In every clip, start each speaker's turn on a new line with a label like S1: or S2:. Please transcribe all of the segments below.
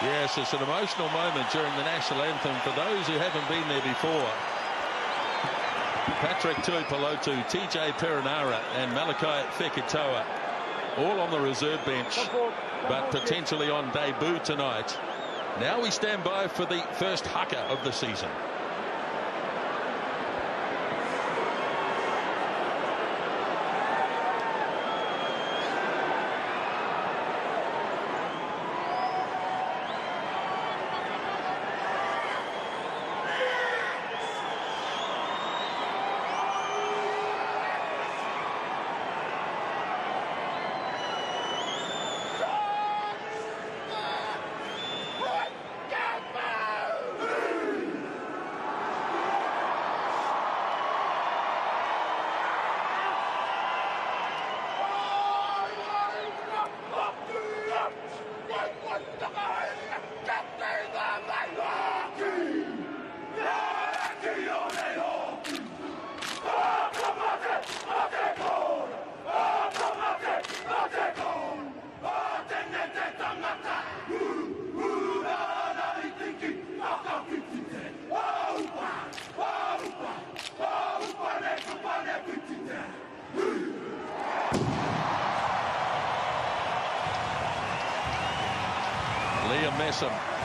S1: Yes, it's an emotional moment during the national anthem for those who haven't been there before. Patrick Tuipulotu, TJ Perenara and Malakai Fekitoa all on the reserve bench, but potentially on debut tonight. Now we stand by for the first haka of the season.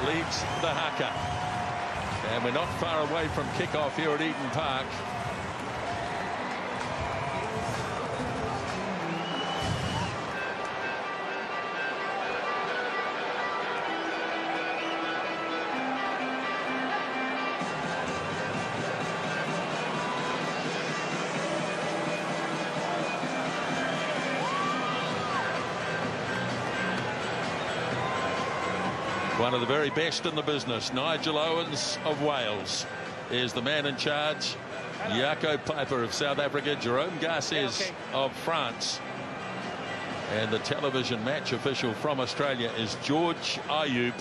S1: Leads the haka, and we're not far away from kickoff here at Eden Park. One of the very best in the business, Nigel Owens of Wales, is the man in charge. Jaco Piper of South Africa, Jerome Garces of France. And the television match official from Australia is George Ayub.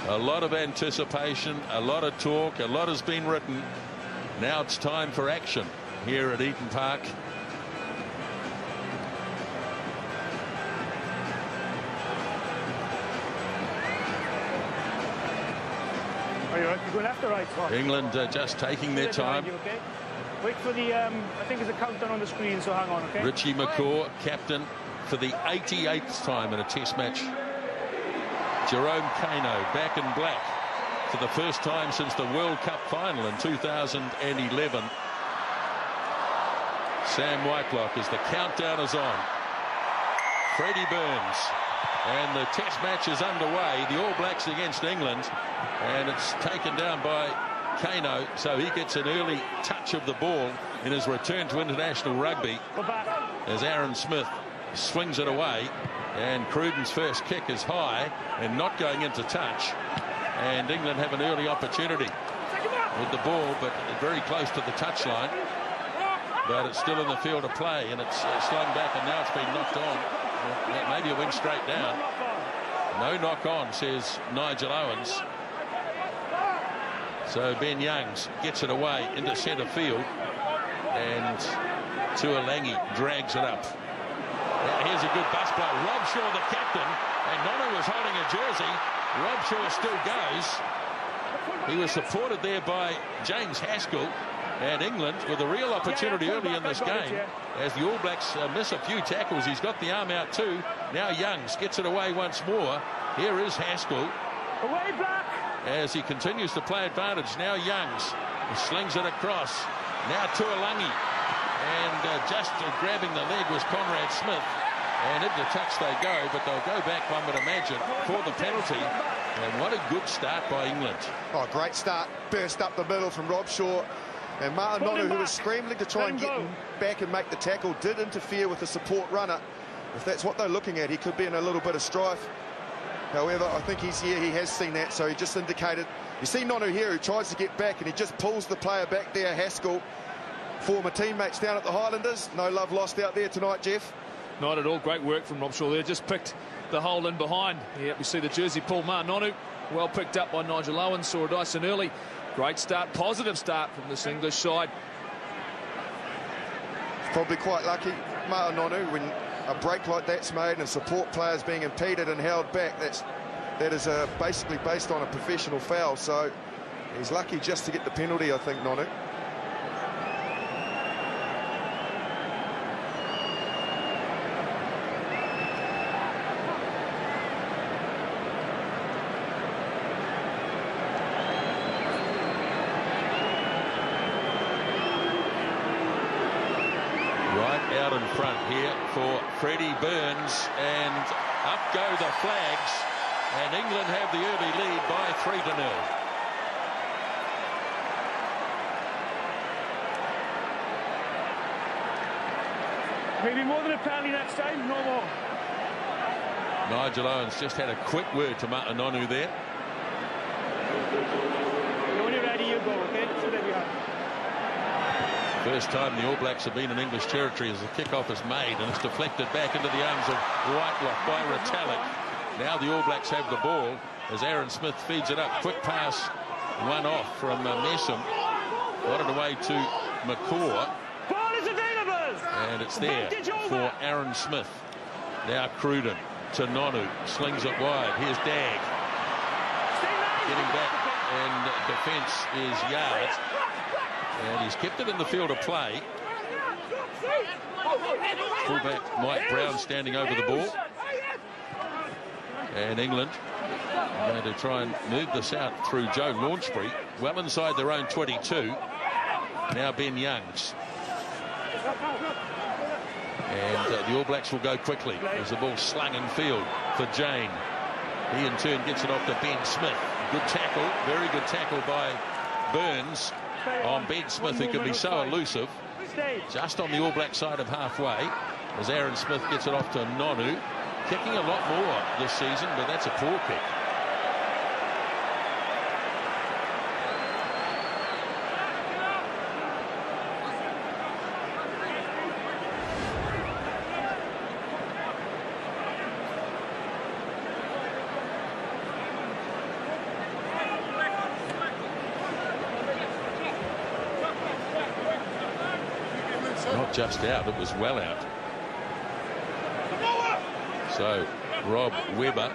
S1: A lot of anticipation, a lot of talk, a lot has been written. Now it's time for action here at Eden Park.
S2: You're going after right.
S1: England just taking their time.
S2: Okay? Wait for the, I think there's a countdown on the screen, so hang on, okay?
S1: Richie McCaw, captain for the 88th time in a test match. Jerome Kano back in black for the first time since the World Cup final in 2011. Sam Whitelock as the countdown is on. Freddie Burns. And the test match is underway. The All Blacks against England. And it's taken down by Kano, so he gets an early touch of the ball in his return to international rugby as Aaron Smith swings it away, and Cruden's first kick is high and not going into touch, and England have an early opportunity with the ball, but very close to the touchline, but it's still in the field of play, and it's slung back, and now it's been knocked on. Maybe it went straight down. No knock on, says Nigel Owens. So Ben Youngs gets it away into centre field, and Tuolangi drags it up. Here's a good bus play. Rob Shaw, the captain, and Nonu was holding a jersey. Rob Shaw still goes. He was supported there by James Haskell, and England with a real opportunity early in this game as the All Blacks miss a few tackles. He's got the arm out too. Now Youngs gets it away once more. Here is Haskell.
S2: Away, Black!
S1: As he continues to play advantage. Now Youngs slings it across. Now Tuolangi, and just grabbing the leg was Conrad Smith, and into touch they go, but they'll go back, one would imagine, for the penalty. And what a good start by England.
S3: Oh, great start. Burst up the middle from Rob Shaw, and Martin Nonu, who was scrambling to try and get him back and make the tackle, did interfere with the support runner. If that's what they're looking at, he could be in a little bit of strife. However, I think he has seen that, so he just indicated. You see Nonu here, who tries to get back, and he just pulls the player back there, Haskell. Former teammates down at the Highlanders. No love lost out there tonight, Jeff.
S4: Not at all. Great work from Rob Shaw there. Just picked the hole in behind. Yeah, we see the jersey pull. Martin Nonu, well picked up by Nigel Owens. Saw it nice and early. Great start, positive start from this English side.
S3: Probably quite lucky, Martin Nonu, when a break like that's made and support players being impeded and held back. That's that is basically based on a professional foul, so he's lucky just to get the penalty, I think, Nonu.
S1: Out in front here for Freddie Burns, and up go the flags, and England have the early lead by 3-0.
S2: Maybe more than a penalty next time, no more.
S1: Nigel Owens just had a quick word to Nonu there.
S2: When you're ready, you go, okay? So there we are.
S1: First time the All Blacks have been in English territory as the kick-off is made, and it's deflected back into the arms of Whitelock by Retallick. Now the All Blacks have the ball as Aaron Smith feeds it up. Quick pass, one off from Messam. Got it away to McCaw.
S2: Ball is available!
S1: And it's there for Aaron Smith. Now Cruden to Nonu. Slings it wide. Here's Dagg. Getting back, and defence is Yard. And he's kept it in the field of play. Fullback Mike Brown standing over the ball. And England are going to try and move this out through Joe Launchbury. Well inside their own 22. Now Ben Youngs. And the All Blacks will go quickly as the ball's slung in field for Jane. He in turn gets it off to Ben Smith. Good tackle, very good tackle by Burns on Ben Smith, who can be so elusive. Just on the All Black side of halfway as Aaron Smith gets it off to Nonu. Kicking a lot more this season, but that's a poor kick. Not just out, it was well out. So Rob Webber,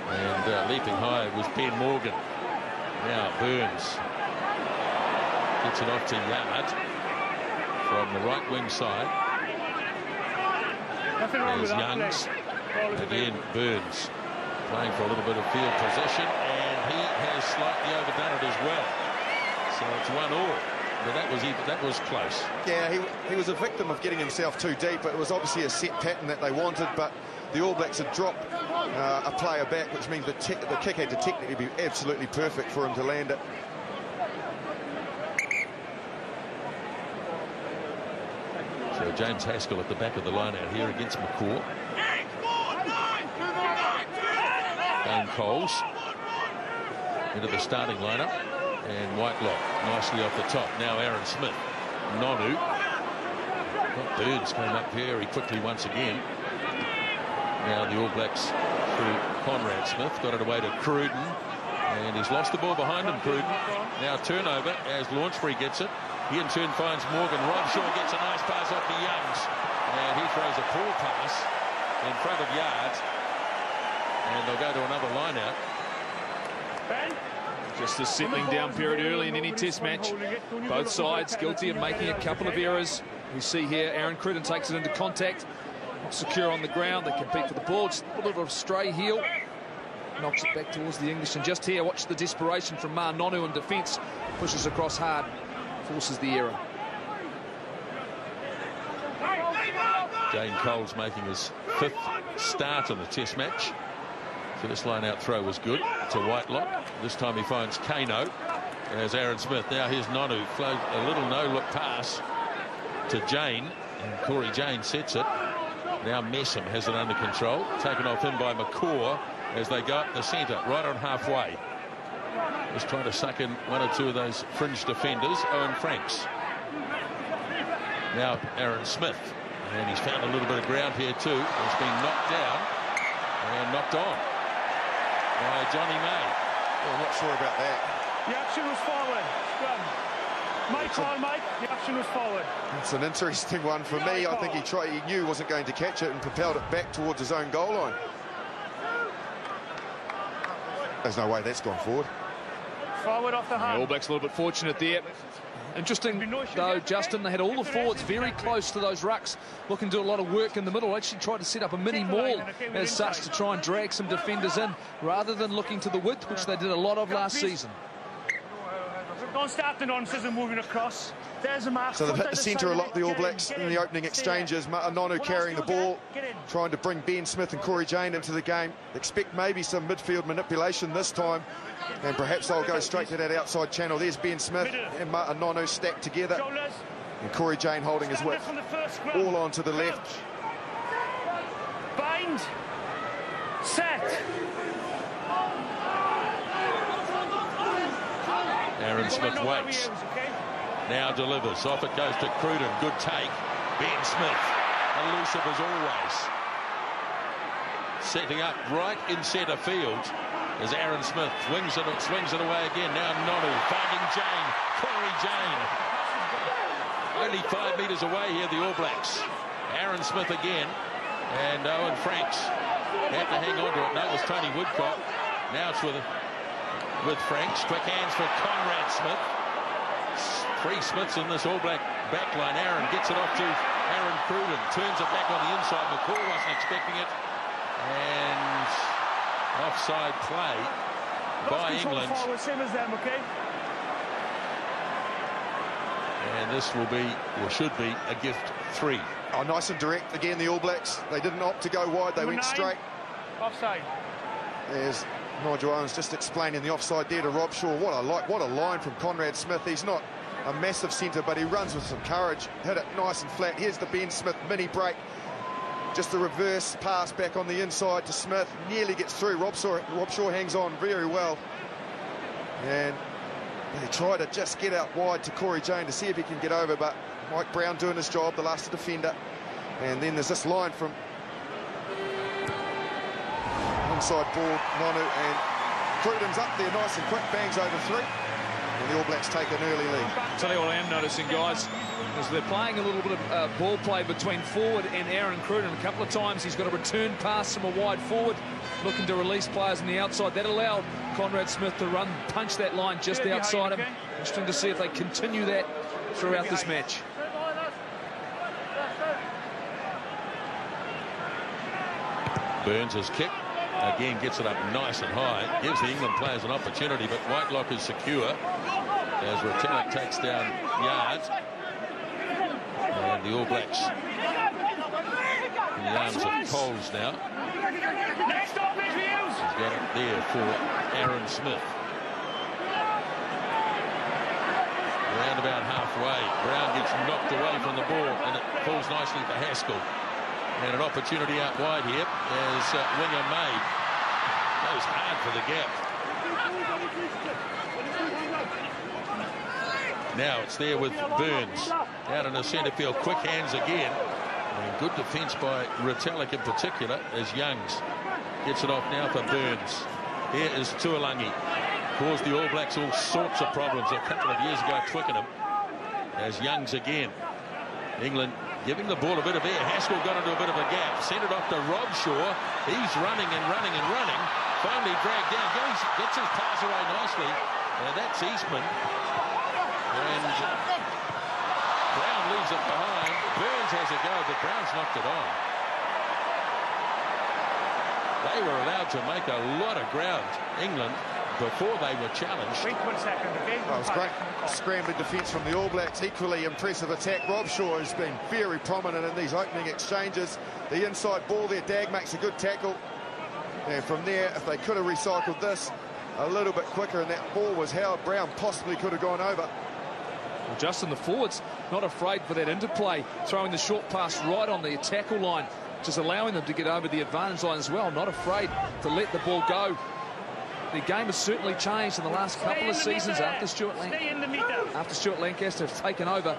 S1: and leaping high was Ben Morgan. Now Burns gets it off to Yard from the right wing side. There's Youngs. Again Burns playing for a little bit of field possession, and he has slightly overdone it as well. So it's 1-1. But that was close. Yeah,
S3: he was a victim of getting himself too deep. It was obviously a set pattern that they wanted, but the All Blacks had dropped a player back, which means the kick had to technically be absolutely perfect for him to land it.
S1: So James Haskell at the back of the line out here against McCaw. Dane Coles into the starting lineup. And Whitelock nicely off the top. Now Aaron Smith. Nonu. Burns came up very quickly once again. Now the All Blacks through Conrad Smith. Got it away to Cruden. And he's lost the ball behind him, Cruden. Now turnover as Launchbury gets it. He in turn finds Morgan. Robshaw gets a nice pass off to Youngs. And he throws a poor pass in front of Yard. And they'll go to another line out.
S4: Just a settling down period early in any test match. Both sides guilty of making a couple of errors. We see here Aaron Cruden takes it into contact. Not secure on the ground. They compete for the ball. Just a little bit of stray heel. Knocks it back towards the English. And just here, watch the desperation from Nonu in defence. Pushes across hard. Forces the error.
S1: Dane Coles making his 5th start in the test match. First line out throw was good to Whitelock. This time he finds Kano as Aaron Smith. Now here's Nonu. Flows a little no-look pass to Jane. And Corey Jane sets it. Now Messam has it under control. Taken off him by McCaw as they go up the centre, right on halfway. Just trying to suck in one or two of those fringe defenders. Owen Franks. Now Aaron Smith. And he's found a little bit of ground here too. He's been knocked down and knocked on by Johnny May.
S3: Well, I'm not sure about that.
S2: The action was forward. My call, Mike. The action was forward.
S3: It's an interesting one for me. I think he knew he wasn't going to catch it and propelled it back towards his own goal line. There's no way that's gone forward.
S2: Forward off the hand.
S4: The All Blacks a little bit fortunate there. Interesting, though, Justin, they had all the forwards very close to those rucks, looking to do a lot of work in the middle. Actually tried to set up a mini maul as such to try and drag some defenders in, rather than looking to the width, which they did a lot of last season.
S2: Don't start the nonsense and moving across. There's a mark.
S3: So they've hit the centre a lot, the All Blacks, in the opening exchanges. Ma'anonu carrying the ball, trying to bring Ben Smith and Corey Jane into the game. Expect maybe some midfield manipulation this time, and perhaps they'll go straight to that outside channel. There's Ben Smith and Ma'anonu stacked together, and Corey Jane holding his width. All on to the left.
S2: Bind. Set.
S1: Aaron Smith waits. Now delivers. Off it goes to Cruden. Good take. Ben Smith, elusive as always. Setting up right in centre field as Aaron Smith swings it away again. Now Nonu finding Jane. Corey Jane. Only 5 metres away here, the All Blacks. Aaron Smith again. And Owen Franks had to hang on to it. No, it was Tony Woodcock. Now it's with Franks. Quick hands for Conrad Smith. 3 Smiths in this All Black backline. Aaron gets it off to Aaron Cruden. Turns it back on the inside. McCall wasn't expecting it. And offside play by England. And this will be, or should be, a gift 3.
S3: Oh, nice and direct again, the All Blacks. They didn't opt to go wide. They went straight.
S2: Offside.
S3: There's Nigel Owens just explaining the offside there to Rob Shaw. What a line from Conrad Smith. He's not a massive centre, but he runs with some courage. Hit it nice and flat. Here's the Ben Smith mini break. Just the reverse pass back on the inside to Smith. Nearly gets through. Rob Shaw hangs on very well. And they try to just get out wide to Corey Jane to see if he can get over, but Mike Brown doing his job, the last defender. And then there's this line from inside ball, Nonu, and Cruden's up there nice and quick, bangs over 3. And the All Blacks take an early lead.
S4: Tell you what I am noticing, guys, is they're playing a little bit of ball play between forward and Aaron Cruden. A couple of times he's got a return pass from a wide forward, looking to release players on the outside. That allowed Conrad Smith to run, punch that line just outside him. Interesting to see if they continue that throughout this match.
S1: Burns has kicked. Again, gets it up nice and high. Gives the England players an opportunity, but Whitelock is secure as Retallick takes down yards. And the All Blacks in the arms of Coles now. He's got it there for Aaron Smith. Around about halfway. Brown gets knocked away from the ball, and it falls nicely to Haskell. And an opportunity out wide here as Winger made. Goes hard for the gap. Now it's there with Burns. Out in the centre field. Quick hands again. And good defence by Retallick in particular as Youngs gets it off now for Burns. Here is Tuolangi. Caused the All Blacks all sorts of problems a couple of years ago at Twickenham. As Youngs again. England giving the ball a bit of air. Haskell got into a bit of a gap. Sent it off to Rob Shaw. He's running and running and running. Finally dragged down. Gets his pass away nicely. That's Eastman. And Brown leaves it behind. Burns has a go, but Brown's knocked it on. They were allowed to make a lot of ground, England, before they were challenged.
S2: Wait 1 second, okay?
S3: Oh, it was great scrambling defence from the All Blacks. Equally impressive attack. Rob Shaw has been very prominent in these opening exchanges. The inside ball there, Dag makes a good tackle. And from there, if they could have recycled this a little bit quicker and that ball was Howard Brown, possibly could have gone over.
S4: Well, Justin, the forwards not afraid for that interplay, throwing the short pass right on the tackle line, just allowing them to get over the advantage line as well. Not afraid to let the ball go. The game has certainly changed in the last couple of seasons after Stuart Lancaster have taken over.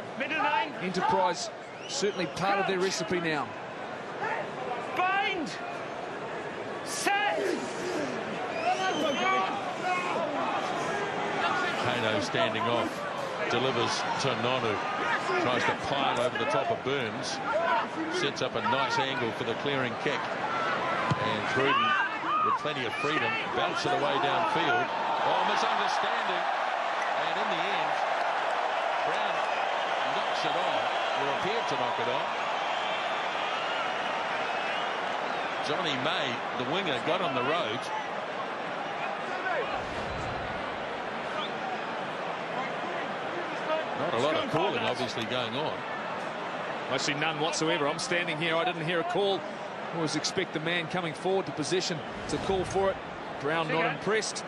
S4: Enterprise certainly part of their recipe now.
S2: Bind. Set.
S1: Kano standing off. Delivers to Nonu. Tries to pile over the top of Burns. Sets up a nice angle for the clearing kick. And Cruden with plenty of freedom, belts it away downfield. Oh, misunderstanding. And in the end, Brown knocks it on, or appeared to knock it on. Johnny May, the winger, got on the road. Not a lot of calling, obviously, going on.
S4: Actually, none whatsoever. I'm standing here. I didn't hear a call. Always expect the man coming forward to position to call for it. Brown not impressed.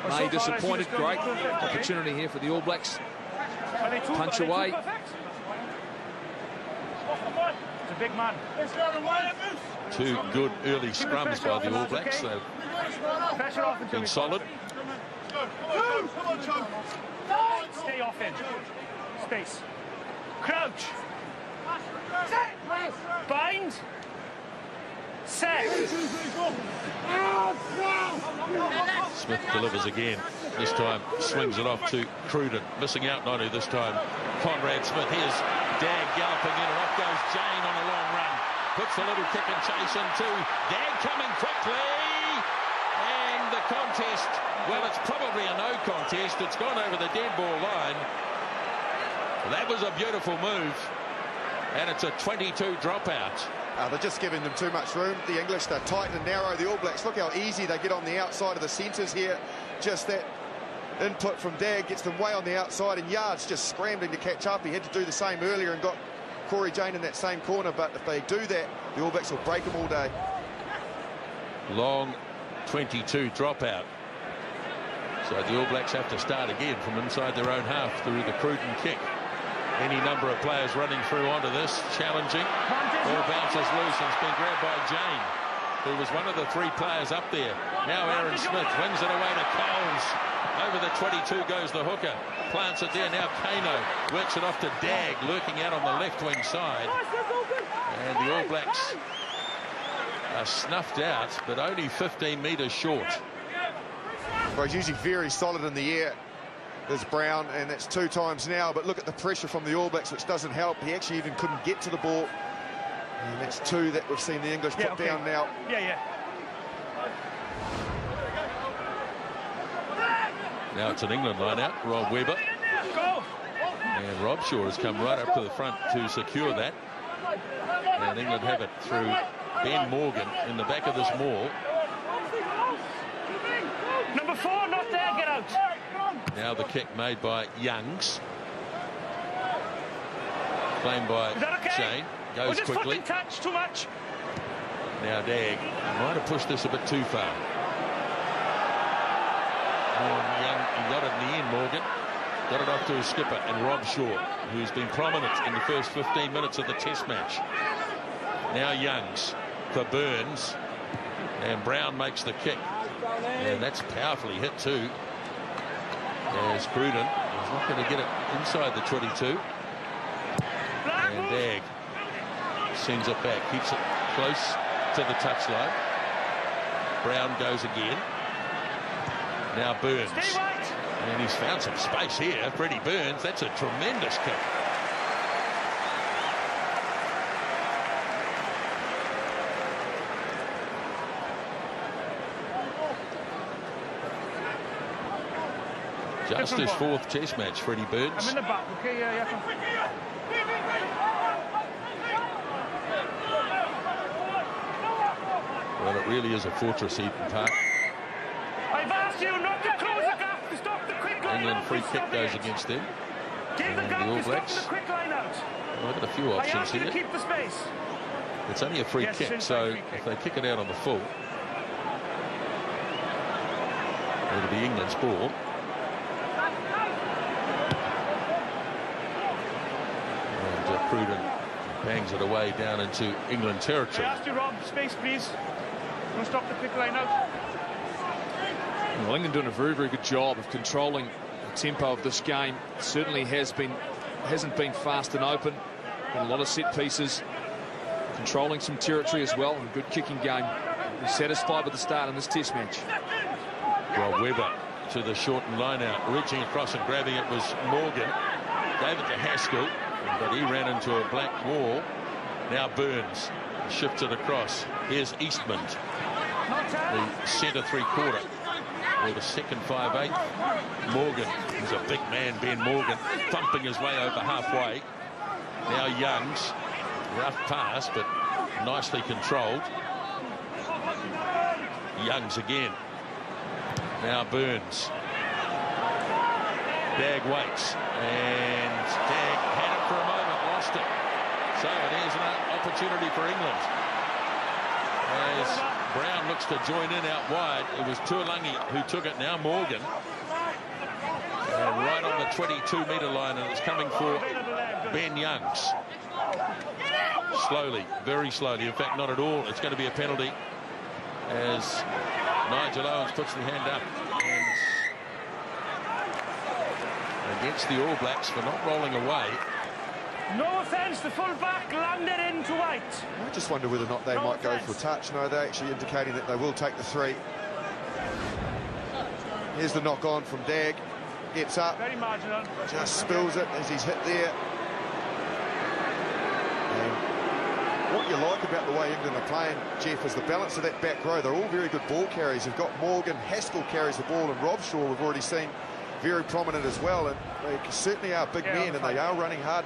S4: May disappointed. Great opportunity here for the All Blacks. Punch away.
S2: It's a big man.
S1: Two good early scrums by the All Blacks. They've been solid.
S2: Stay off in. Space. Crouch. Bind. Set.
S1: Smith delivers again. This time swings it off to Cruden. Missing out Nonu this time. Conrad Smith. Here's Dag galloping in, and off goes Jane on a long run. Puts a little kick and chase in too. Dag coming quickly. And the contest, well, it's probably a no contest. It's gone over the dead ball line. That was a beautiful move. And it's a 22 dropout.
S3: They're just giving them too much room. The English, they're tight and narrow. The All Blacks, look how easy they get on the outside of the centres here. Just that input from Dag gets them way on the outside, and Yard's just scrambling to catch up. He had to do the same earlier and got Corey Jane in that same corner, but if they do that, the All Blacks will break them all day.
S1: Long 22 dropout. So the All Blacks have to start again from inside their own half through the Cruden kick. Any number of players running through onto this, challenging. Ball bounces loose and it's been grabbed by Jane, who was one of the three players up there. Now Aaron Smith wings it away to Coles. Over the 22 goes the hooker. Plants it there. Now Kano works it off to Dag, lurking out on the left wing side. And the All Blacks are snuffed out, but only 15 metres short.
S3: Well, he's usually very solid in the air. There's Brown, and that's 2 times now, but look at the pressure from the All Blacks, which doesn't help. He actually even couldn't get to the ball. And that's 2 that we've seen the English put down now.
S1: Now it's an England line out. Rob Webber. And Rob Shaw has come right up to the front to secure that. And England have it through Ben Morgan in the back of this maul.
S2: Number 4, not there, get out.
S1: Now the kick made by Youngs. Claimed by Shane. Goes quickly.
S2: Touch too much.
S1: Now Dag might have pushed this a bit too far. Young, he got it in the end, Morgan. Got it off to his skipper, and Rob Shaw, who's been prominent in the first 15 minutes of the Test match. Now Youngs for Burns. And Brown makes the kick. And that's powerfully hit too. As Cruden is not going to get it inside the 22. And Dag sends it back, keeps it close to the touchline. Brown goes again. Now Burns. And he's found some space here. Freddie Burns, that's a tremendous kick. Just his 4th Test match, Freddie Burns.
S2: I'm in the back, okay,
S1: Well, it really is a fortress, Eden Park.
S2: I've asked you not to close the gap, to stop the quick line.
S1: England free kick goes against them.
S2: Give the gap,
S1: the All
S2: to stop
S1: Blacks.
S2: the quick line out.
S1: Well, they've got a few options
S2: I asked you
S1: here.
S2: to keep the space.
S1: It's only a free kick, so
S2: free kick.
S1: if they kick it out on the full, it'll be England's ball. And Cruden bangs it away down into England territory.
S2: I asked you, Rob, space, please. Don't stop the quick line out.
S4: Well, England doing a very, very good job of controlling the tempo of this game. It certainly hasn't been fast and open. Been a lot of set pieces. Controlling some territory as well. And good kicking game. We're satisfied with the start in this Test match.
S1: Rob Webber to the shortened line out. Reaching across and grabbing it was Morgan. Gave it to Haskell, but he ran into a black wall. Now Burns shifts it across. Here's Eastman. the centre three-quarter, or the second 5/8. Morgan, he's a big man, Ben Morgan, thumping his way over halfway. Now Youngs, rough pass, but nicely controlled. Youngs again. Now Burns. Dagg waits, and Dagg had it for a moment, lost it. So there's an opportunity for England. As Brown looks to join in out wide, it was Tuolangi who took it, now Morgan. And right on the 22-metre line, and it's coming for Ben Youngs. Slowly, very slowly, in fact not at all. It's going to be a penalty as Nigel Owens puts the hand up. And against the All Blacks for not rolling away.
S2: No offence, the full-back landed into White.
S3: I just wonder whether or not they might go for a touch. No, they're actually indicating that they will take the 3. Here's the knock on from Dagg. Gets up.
S2: Very marginal.
S3: Just spills it as he's hit there. And what you like about the way England are playing, Jeff, is the balance of that back row. They're all very good ball carriers. You've got Morgan, Haskell carries the ball, and Robshaw we've already seen very prominent as well, and they certainly are big men, and they are running hard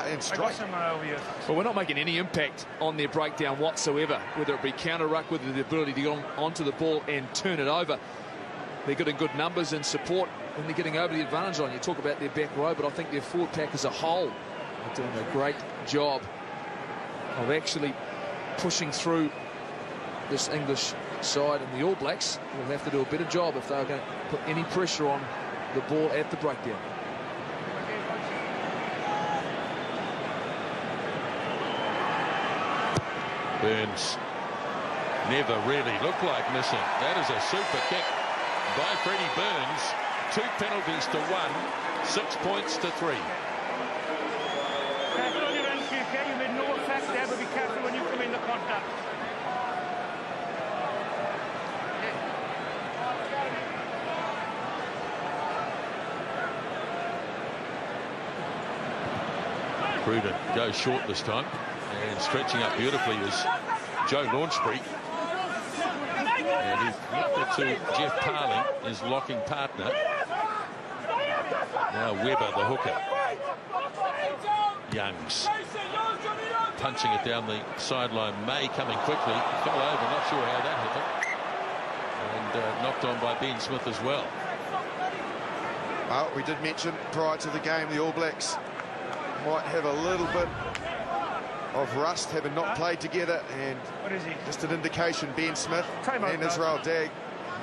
S3: and straight.
S4: Well, we're not making any impact on their breakdown whatsoever, whether it be counter-ruck, whether the ability to get onto the ball and turn it over. They're getting good numbers and support, and they're getting over the advantage line. You talk about their back row, but I think their forward pack as a whole are doing a great job of actually pushing through this English side, and the All Blacks will have to do a better job if they're going to put any pressure on the ball at the breakdown.
S1: Burns never really looked like missing. That is a super kick by Freddie Burns. 2 penalties to 1, 6 points to 3.
S2: Careful on your entry, okay? You made no effect there, but be careful when you come in the contact.
S1: Cruden goes short this time, and stretching up beautifully is Joe Launchbury. And he's looked to Jeff Parling, his locking partner. Now Webber, the hooker. Youngs punching it down the sideline. May coming quickly, fell over, not sure how that happened. And knocked on by Ben Smith as well.
S3: Well, we did mention prior to the game the All Blacks might have a little bit of rust, having not played together, and just an indication Ben Smith and Israel Dagg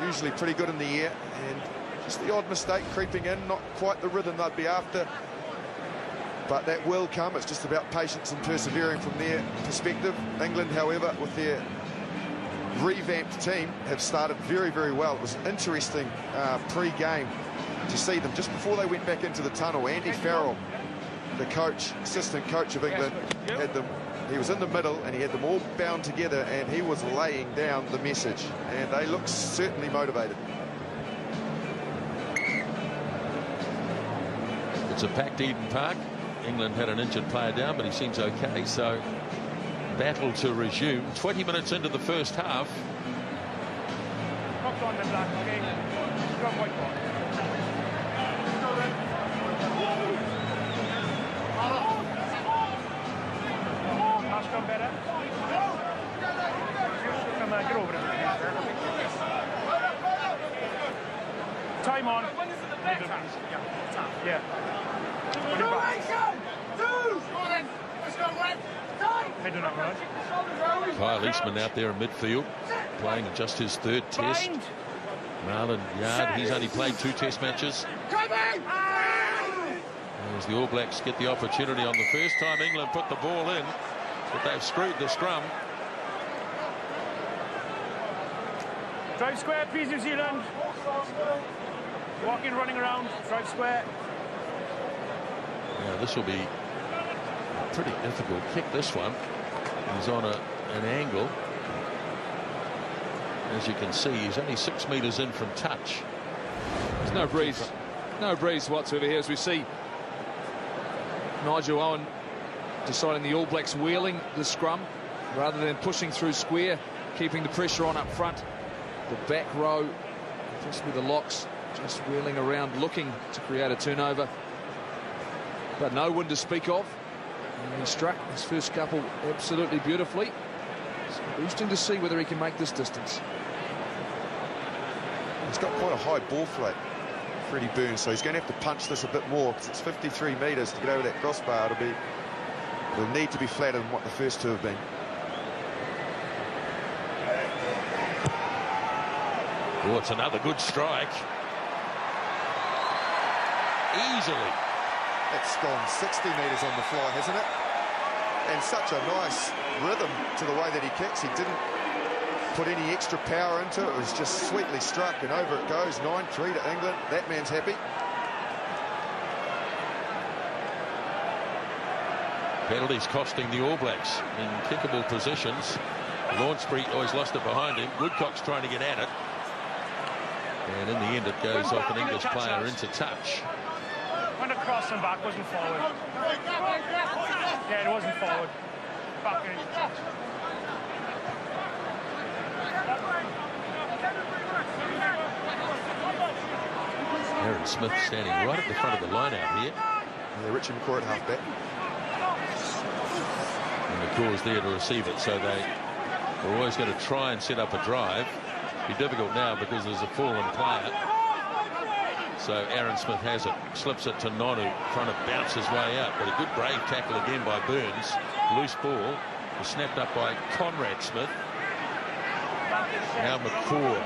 S3: usually pretty good in the air, and just the odd mistake creeping in, not quite the rhythm they'd be after, but that will come. It's just about patience and persevering from their perspective. England, however, with their revamped team, have started very, very well. It was interesting pre-game to see them just before they went back into the tunnel. Andy Farrell, the coach, assistant coach of England, had them. He was in the middle and he had them all bound together, and he was laying down the message, and they look certainly motivated.
S1: It's a packed Eden Park. England had an injured player down, but he seems okay, so battle to resume. 20 minutes into the first half.
S2: Better. Get over it. Time on. Yeah.
S1: Kyle Eastman out there in midfield, playing just his 3rd test. Marlon Yard, he's only played 2 test matches. As the All Blacks get the opportunity on the first time England put the ball in, but they've screwed the scrum.
S2: Drive square, please, New Zealand. Walking, running around, drive square.
S1: Now this will be a pretty difficult kick, this one. He's on an angle. As you can see, he's only 6 metres in from touch.
S4: There's no breeze whatsoever here, as we see Nigel Owen deciding the All Blacks wheeling the scrum rather than pushing through square, keeping the pressure on up front. The back row, just with the locks, just wheeling around, looking to create a turnover. But no one to speak of. And he struck his first couple absolutely beautifully. So interesting to see whether he can make this distance.
S3: He's got quite a high ball flight, Freddie Burns, so he's going to have to punch this a bit more because it's 53 metres to get over that crossbar. It'll need to be flatter than what the first two have been.
S1: Oh, it's another good strike. Easily.
S3: It's gone 60 metres on the fly, hasn't it? And such a nice rhythm to the way that he kicks. He didn't put any extra power into it. It was just sweetly struck, and over it goes. 9-3 to England. That man's happy.
S1: Penalties costing the All Blacks in kickable positions. Launchbury always lost it behind him. Woodcock's trying to get at it. And in the end, it goes off an English player into touch.
S2: Went across and back, wasn't forward. Yeah, it wasn't forward. Back in touch.
S1: Aaron Smith standing right at the front of the line out here.
S3: Yeah, Richie McCaw at halfback.
S1: And McCaw's there to receive it, so they are always going to try and set up a drive. Be difficult now because there's a fallen player. So Aaron Smith has it, slips it to Nonu, trying to bounce his way out, but a good brave tackle again by Burns. Loose ball was snapped up by Conrad Smith. Now McCaw,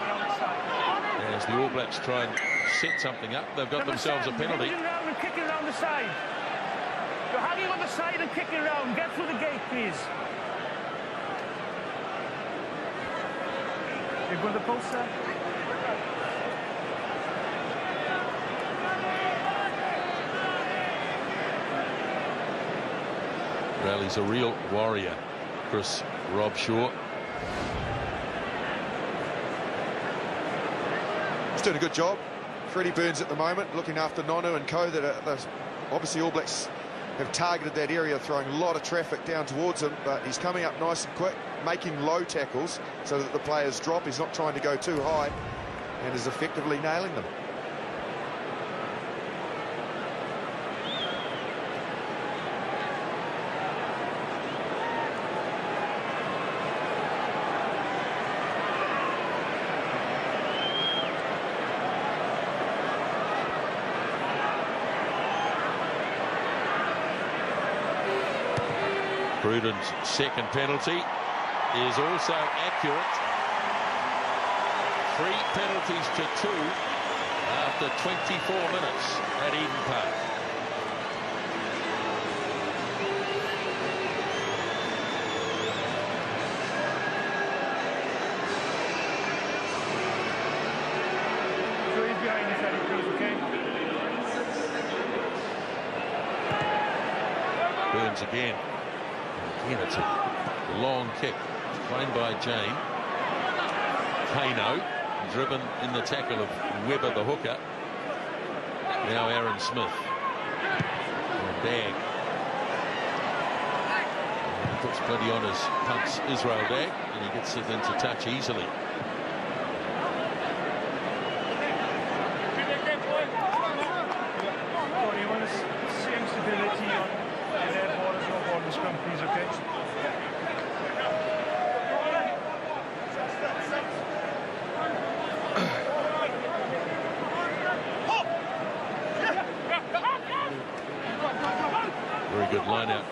S1: as the All Blacks try and set something up, they've got themselves a penalty.
S2: You're around and kicking around the side. You're hanging on the side and kicking around. Get through the gate, please. You're going to post there.
S1: Rally's a real warrior, Chris Robshaw.
S3: He's doing a good job. Freddie Burns at the moment, looking after Nonu and co. That obviously All Blacks have targeted that area, throwing a lot of traffic down towards him, but he's coming up nice and quick, making low tackles so that the players drop. He's not trying to go too high and is effectively nailing them.
S1: Cruden's second penalty is also accurate. 3 penalties to 2 after 24 minutes at Eden Park.
S2: So he's behind his head, please, okay?
S1: Burns again. Again, it's a long kick. Played by Jane. Kano, driven in the tackle of Webber, the hooker. Now Aaron Smith. And Dag. He puts plenty on his punts, Israel Dag, and he gets it into touch easily.
S2: You want the same stability on their borders, no border scrum, please, okay?
S1: Very good line out,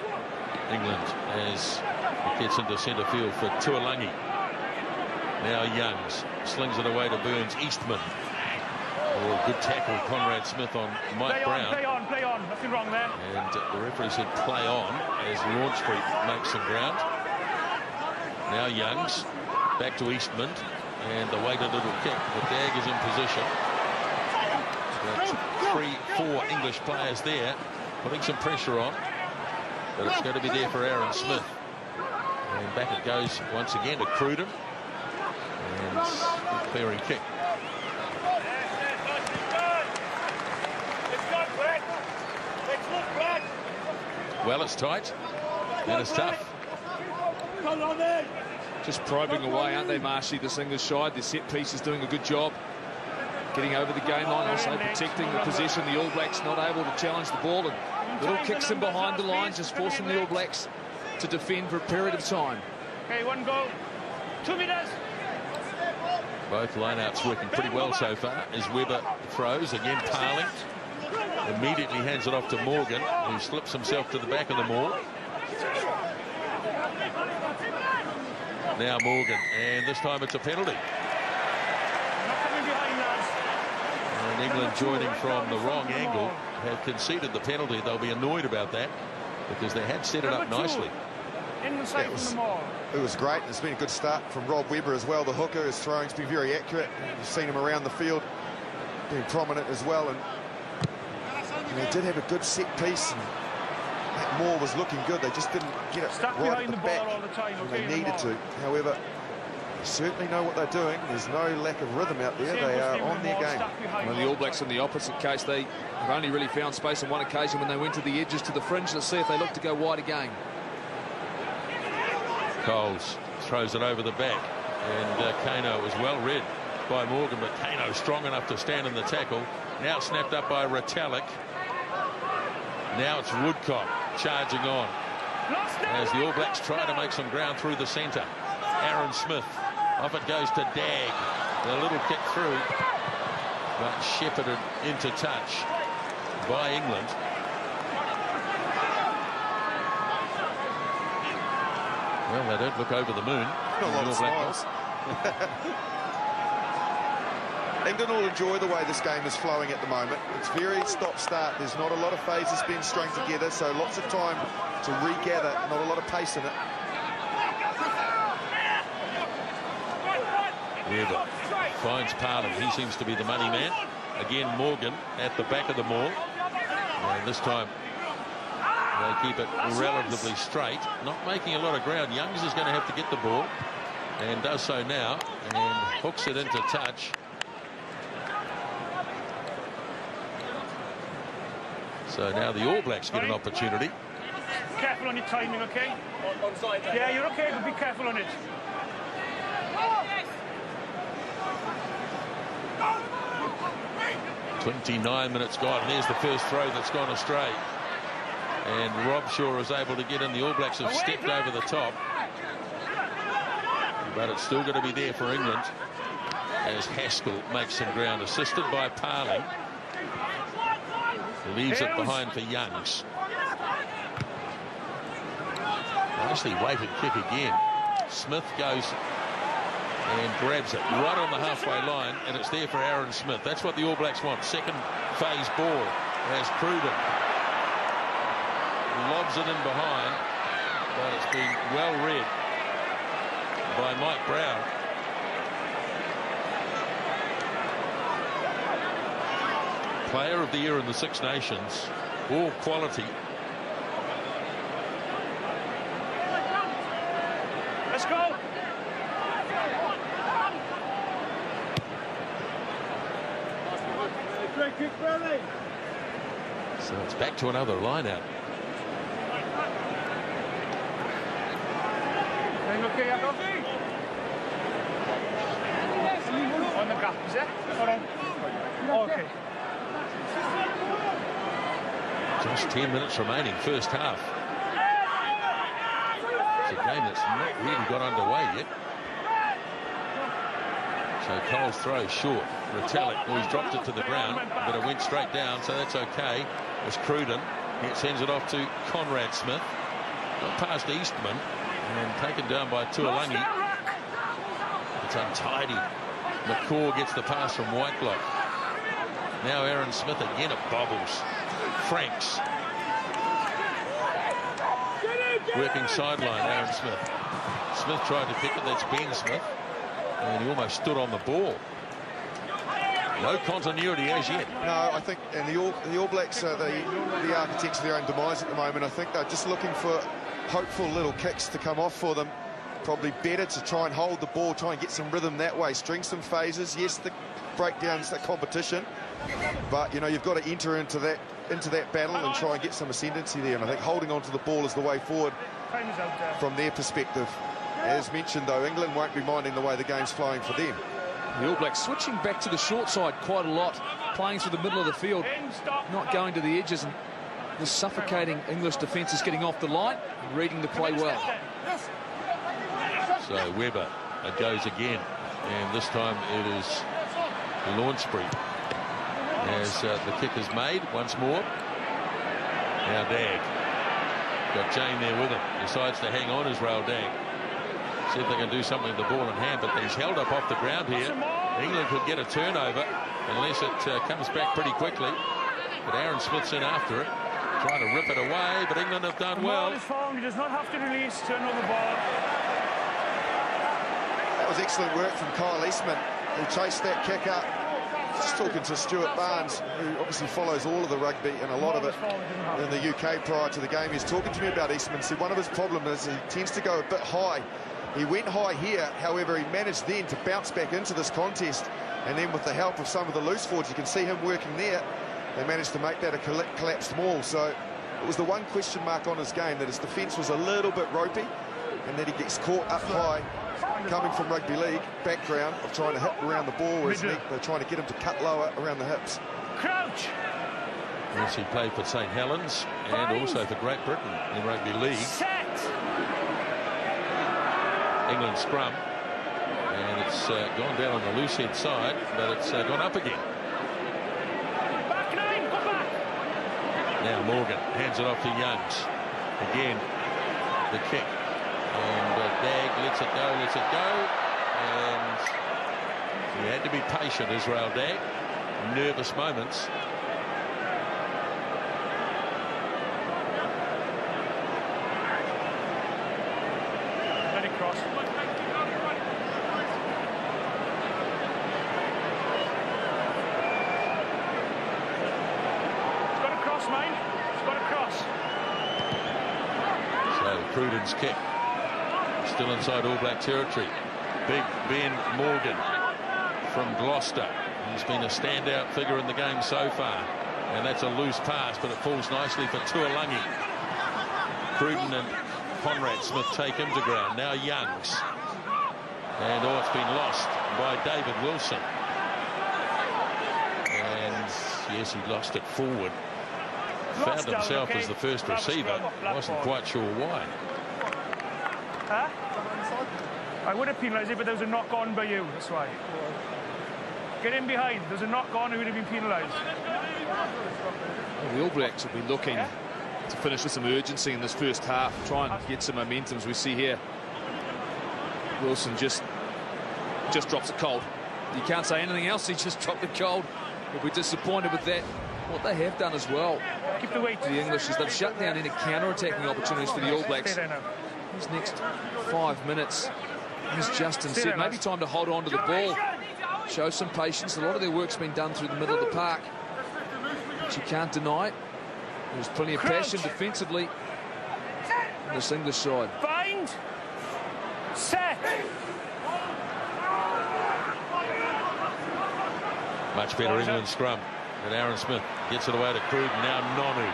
S1: England, as it gets into centre field for Tuolangi. Now Youngs slings it away to Burns. Eastman. Oh, good tackle, Conrad Smith on Mike Brown.
S2: Play on, nothing wrong there.
S1: And the referee said play on as Launchbury makes some ground. Now Youngs, back to Eastman, and the weighted little kick. The Dag is in position. Got 3-4 English players there, putting some pressure on, but it's going to be there for Aaron Smith. And back it goes once again to Cruden. And clearing kick. Well, it's tight and it's tough.
S4: Just probing away, aren't they, Marshy, this English side? Their set piece is doing a good job. Getting over the game line, also protecting the possession. The All Blacks not able to challenge the ball. And little kicks in behind the lines, just forcing the All Blacks to defend for a period of time.
S2: Okay, one goal. 2 meters.
S1: Both lineouts working pretty well so far as Webber throws. Again, Parling immediately hands it off to Morgan, who slips himself to the back of the maul. Now Morgan, and this time it's a penalty. And England, joining from the wrong angle, have conceded the penalty. They'll be annoyed about that because they had set it up nicely.
S3: It was great. It's been a good start from Rob Webber as well. The hooker, his throwing's been very accurate. You've seen him around the field, being prominent as well. And he did have a good set piece. And that Moore was looking good. They just didn't get it right at the back all the time, when they needed to. However, they certainly know what they're doing. There's no lack of rhythm out there. They are on their game.
S4: Well, the All Blacks in the opposite case, they have only really found space on one occasion when they went to the edges, to the fringe. Let's see if they look to go wide again.
S1: Coles throws it over the back, and Kano was well read by Morgan, but Kano strong enough to stand in the tackle. Now snapped up by Retallick. Now it's Woodcock charging on as the All Blacks try to make some ground through the centre. Aaron Smith, off it goes to Dag. The little kick through, but shepherded into touch by England. Well, they don't look over the moon.
S3: Not a lot of smiles. England will enjoy the way this game is flowing at the moment. It's very stop-start. There's not a lot of phases being strung together, so lots of time to regather. Not a lot of pace in it.
S1: Webber finds Parling. He seems to be the money man. Again, Morgan at the back of the maul. And this time they keep it relatively straight, not making a lot of ground. Youngs is going to have to get the ball, and does so now, and hooks it into touch. So now the All Blacks get an opportunity.
S2: Careful on your timing, okay? Onside. Yeah, you're okay, but be careful on it.
S1: 29 minutes gone, and there's the first throw that's gone astray. And Robshaw is able to get in. The All Blacks have stepped over the top, but it's still going to be there for England as Haskell makes some ground, assisted by Parling. Leaves it behind for Youngs. Nicely weighted kick again. Smith goes and grabs it right on the halfway line, and it's there for Aaron Smith. That's what the All Blacks want. Second phase ball as Cruden lobs it in behind, but it's been well read by Mike Brown. Player of the year in the Six Nations, all quality.
S2: Let's go.
S1: So it's back to another line out.
S2: Okay, Jacob? On the gap, is it? Hold on. Okay.
S1: Just 10 minutes remaining, first half. It's a game that's not really got underway yet. So Cole's throw short. Retallick, well, he's dropped it to the ground, but it went straight down, so that's okay. As Cruden, it sends it off to Conrad Smith. Got past Eastman and taken down by Tuolangi. It's untidy. McCaw gets the pass from Whitelock. Now Aaron Smith again, it bobbles. Franks working sideline. Aaron Smith. Smith tried to pick it. That's Ben Smith, and he almost stood on the ball. No continuity as yet.
S3: No, I think, and the All Blacks are the architects of their own demise at the moment. I think they're just looking for hopeful little kicks to come off for them. Probably better to try and hold the ball, try and get some rhythm that way, string some phases. Yes, the breakdowns, the competition, but you know, you've got to enter into that battle and try and get some ascendancy there. And I think holding on to the ball is the way forward from their perspective. As mentioned, though, England won't be minding the way the game's flowing for them.
S4: The All Blacks switching back to the short side quite a lot, playing through the middle of the field, not going to the edges, and the suffocating English defence is getting off the line and reading the play well.
S1: So Webber goes again, and this time it is Launcbury as the kick is made once more. Now Dagg got Jane there with him, decides to hang on Israel Dagg. See if they can do something with the ball in hand, but he's held up off the ground here. England could get a turnover unless it comes back pretty quickly. But Aaron Smith's in after it, trying to rip it away, but England have done well.
S2: He does not have to release, turn over the ball.
S3: That was excellent work from Kyle Eastman, who chased that kick up. Just talking to Stuart Barnes, who obviously follows all of the rugby and a lot of it in the UK prior to the game. He's talking to me about Eastman. Said one of his problems is he tends to go a bit high. He went high here, however, he managed then to bounce back into this contest, and then with the help of some of the loose forwards, you can see him working there. They managed to make that a collapsed maul. So it was the one question mark on his game, that his defence was a little bit ropey, and that he gets caught up high, coming from rugby league background of trying to hit around the ball, whereas they're trying to get him to cut lower around the hips.
S2: Crouch.
S1: Yes, he played for St Helens and also for Great Britain in rugby league.
S2: Set.
S1: England scrum, and it's gone down on the loose head side, but it's gone up again.
S2: Back nine, go back.
S1: Now Morgan hands it off to Youngs. Again, the kick. And Dagg lets it go, and he had to be patient, Israel Dagg. Nervous moments.
S2: Let it cross. It's got to cross, mate. It's got to cross.
S1: So Cruden's kick. Still inside All Black territory. Big Ben Morgan from Gloucester. He's been a standout figure in the game so far. And that's a loose pass, but it falls nicely for Tuolangi. Cruden and Conrad Smith take him to ground. Now Youngs. And it's been lost by David Wilson. And yes, he lost it forward. Found himself as the first receiver. Wasn't quite sure why.
S2: Huh? I would have penalised it, but there was a knock on by you, that's why. Get in behind. There's a knock on, who would have been penalised.
S4: Well, the All Blacks will be looking to finish with some urgency in this first half, try and get some momentum, as we see here. Wilson just drops it cold. You can't say anything else. He just dropped it cold. We'll be disappointed with that. What they have done as well,
S2: keep the weight.
S4: The English, is they've shut down any counter-attacking opportunities for the All Blacks. These next 5 minutes, as Justin said, maybe time to hold on to the ball, show some patience. A lot of their work's been done through the middle of the park, but you can't deny it. There's plenty of passion defensively on this English side.
S2: Bind. Set.
S1: Much better England scrum. And Aaron Smith gets it away to Cruden. Now Nonu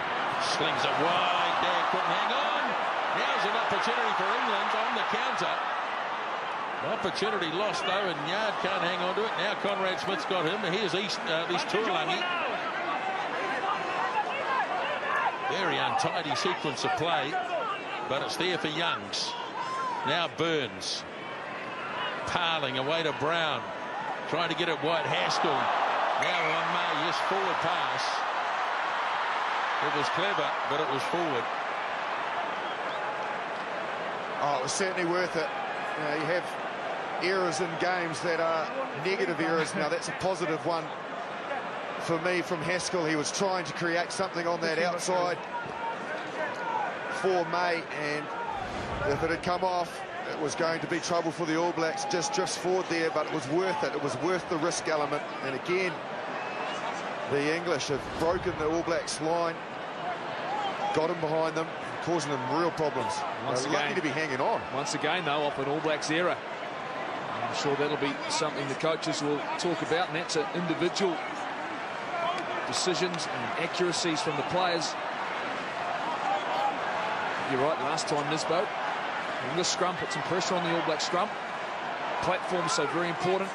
S1: slings it wide. Dagg couldn't hang on. Now's an opportunity for England on the counter. Opportunity lost though, and Yard can't hang on to it. Now Conrad Smith's got him. Here's Tuolangi. Very untidy sequence of play, but it's there for Youngs. Now Burns. Parling away to Brown. Trying to get it wide. Haskell. Now on May. Yes, forward pass. It was clever, but it was forward.
S3: Oh, it was certainly worth it. You have errors in games that are negative errors. Now that's a positive one for me from Haskell. He was trying to create something on that outside for May, and if it had come off, it was going to be trouble for the All Blacks. Just drifts forward there, but it was worth it. It was worth the risk element. And again, the English have broken the All Blacks line, got them behind them, causing them real problems. They're lucky to be hanging on. Once
S4: again, though, off an All Blacks error. I'm sure that'll be something the coaches will talk about, and that's individual decisions and accuracies from the players. You're right, last time Nisbo, And this scrum put some pressure on the All Black scrum. Platform so very important.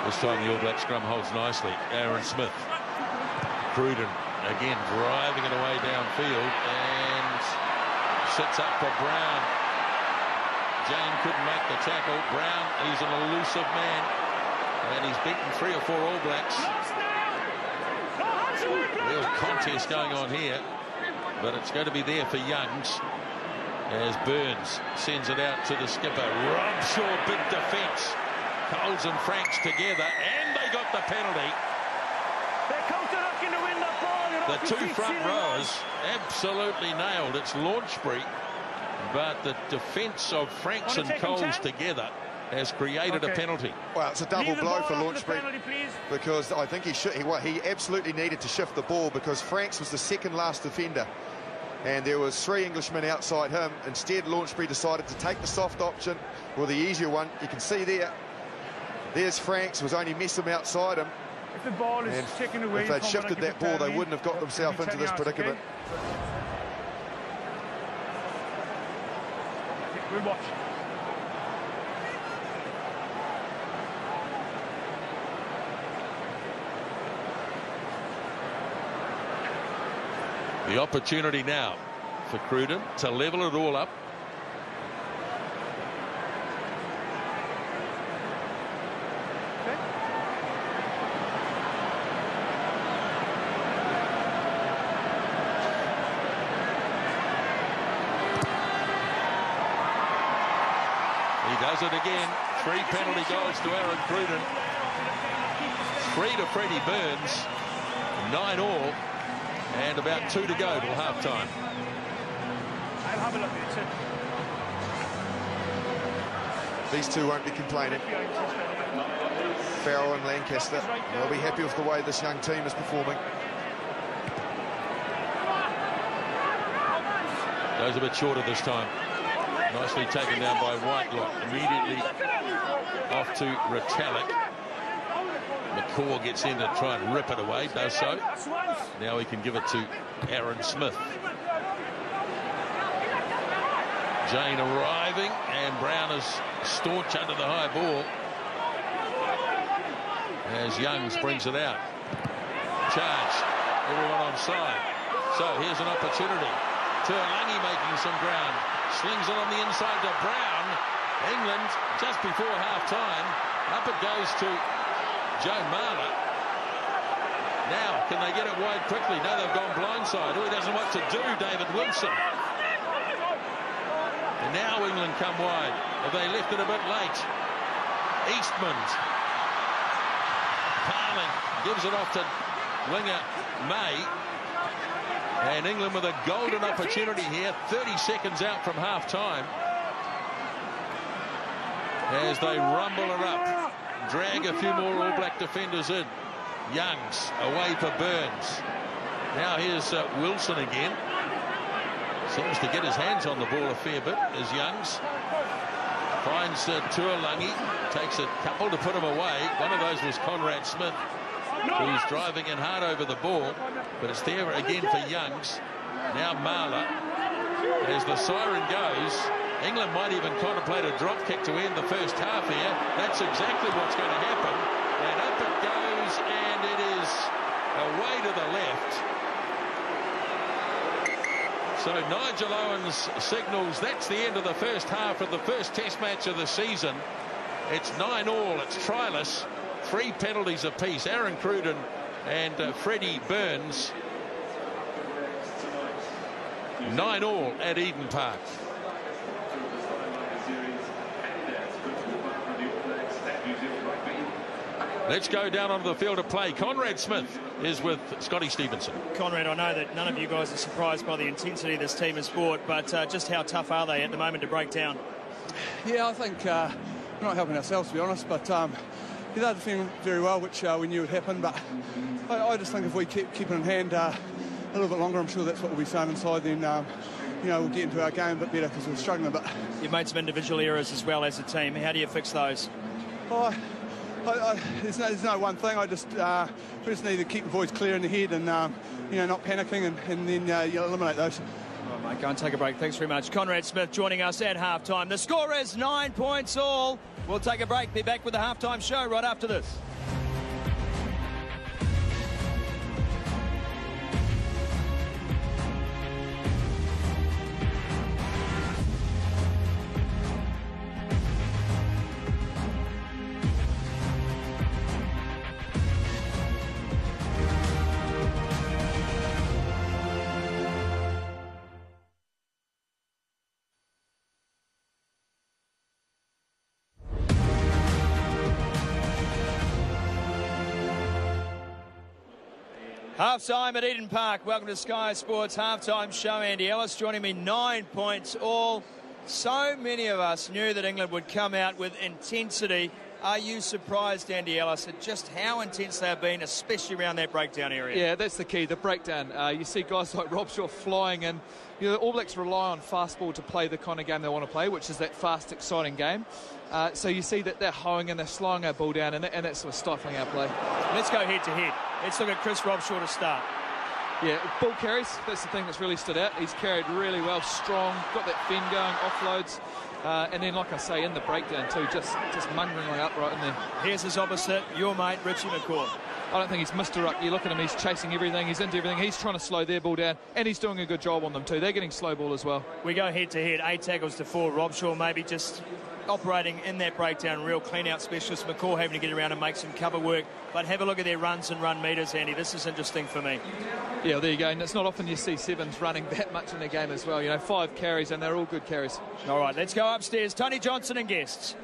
S1: This time the All Black scrum holds nicely. Aaron Smith. Cruden again driving it away downfield and sits up for Brown. Jane couldn't make the tackle. Brown, he's an elusive man, and he's beaten 3 or 4 All Blacks. Real contest going on here, but it's going to be there for Youngs as Burns sends it out to the skipper. Robshaw, big defence. Coles and Franks together, and they got the penalty. The 2 front rowers absolutely nailed. It's Launchbury, but the defence of Franks and Coles together has created a penalty.
S3: Well, it's a double blow for Launchbury because I think he absolutely needed to shift the ball because Franks was the second last defender and there was 3 Englishmen outside him. Instead, Launchbury decided to take the soft option or the easier one. You can see there's Franks, was only messing outside him.
S2: If the ball is taken away,
S3: if they'd shifted that ball, they wouldn't have got themselves into this predicament.
S2: Okay, we'll watch.
S1: The opportunity now for Cruden to level it all up. Does it again. 3 penalty goals to Aaron Cruden. 3 to Freddie Burns. 9 all. And about 2 to go till half-time.
S2: I'll have a look at it.
S3: These two won't be complaining. Farrell and Lancaster. They'll be happy with the way this young team is performing.
S1: Goes a bit shorter this time. Nicely taken down by Whitelock. Immediately off to Retallick. McCaw gets in to try and rip it away. Does so. Now he can give it to Aaron Smith. Jane arriving, and Brown is staunch under the high ball as Youngs brings it out. Charge. Everyone on side. So here's an opportunity. Tuolangi making some ground. Slings it on the inside to Brown. England just before half-time. Up it goes to Joe Marler. Now, can they get it wide quickly? No, they've gone blindside. Oh, he doesn't know what to do, David Wilson. And now England come wide. Have they left it a bit late? Eastman. Carling gives it off to winger May. And England with a golden opportunity here, 30 seconds out from half-time. As they rumble it up, drag a few more All Black defenders in. Youngs away for Burns. Now here's Wilson again. Seems to get his hands on the ball a fair bit as Youngs finds Tuolangi. Takes a couple to put him away. One of those was Conrad Smith, who's driving in hard over the ball, but it's there again for Youngs. Now Marler. As the siren goes, England might even contemplate a drop kick to end the first half here. That's exactly what's going to happen. And up it goes, and it is away to the left. So Nigel Owens signals that's the end of the first half of the first Test match of the season. It's 9 all. It's tryless. 3 penalties apiece. Aaron Cruden and Freddie Burns. 9 all at Eden Park. Let's go down onto the field of play. Conrad Smith is with Scotty Stevenson.
S5: Conrad, I know that none of you guys are surprised by the intensity this team has brought, but just how tough are they at the moment to break down?
S6: Yeah, I think we're not helping ourselves, to be honest, but they're defending very well, which we knew would happen, but I just think if we keep it in hand a little bit longer, I'm sure that's what we'll be saying inside, then you know, we'll get into our game a bit better because we're struggling a bit.
S5: You've made some individual errors as well as a team. How do you fix those?
S6: Oh, there's no one thing. I just we just need to keep the boys clear in the head and you know, not panicking, and then you eliminate those.
S5: All right, mate, go and take a break. Thanks very much. Conrad Smith joining us at halftime. The score is 9 points all. We'll take a break. Be back with the halftime show right after this. Half-time at Eden Park. Welcome to Sky Sports Half-Time Show. Andy Ellis joining me. 9 points all. So many of us knew that England would come out with intensity. Are you surprised, Andy Ellis, at just how intense they've been, especially around that breakdown area?
S4: Yeah, that's the key, the breakdown. You see guys like Robshaw flying, and you know, the All Blacks rely on fast ball to play the kind of game they want to play, which is that fast, exciting game. So you see that they're hoeing and they're slowing our ball down, and that's sort of stifling our play.
S5: Let's go head-to-head. Let's look at Chris Robshaw to start.
S4: Yeah, ball carries, that's the thing that's really stood out. He's carried really well, strong, got that fend going, offloads. And then, like I say, in the breakdown too, just mungeringly upright in there.
S5: Here's his opposite, your mate, Richie McCaw.
S4: I don't think he's missed a ruck. You look at him, he's chasing everything, he's into everything. He's trying to slow their ball down, and he's doing a good job on them too. They're getting slow ball as well.
S5: We go head-to-head, 8 tackles to 4. Robshaw maybe just operating in that breakdown, real clean-out specialist. McCaw having to get around and make some cover work. But have a look at their runs and run meters, Andy. This is interesting for me.
S4: Yeah, well, there you go. And it's not often you see sevens running that much in a game as well. You know, 5 carries, and they're all good carries.
S5: All right, let's go upstairs. Tony Johnson and guests.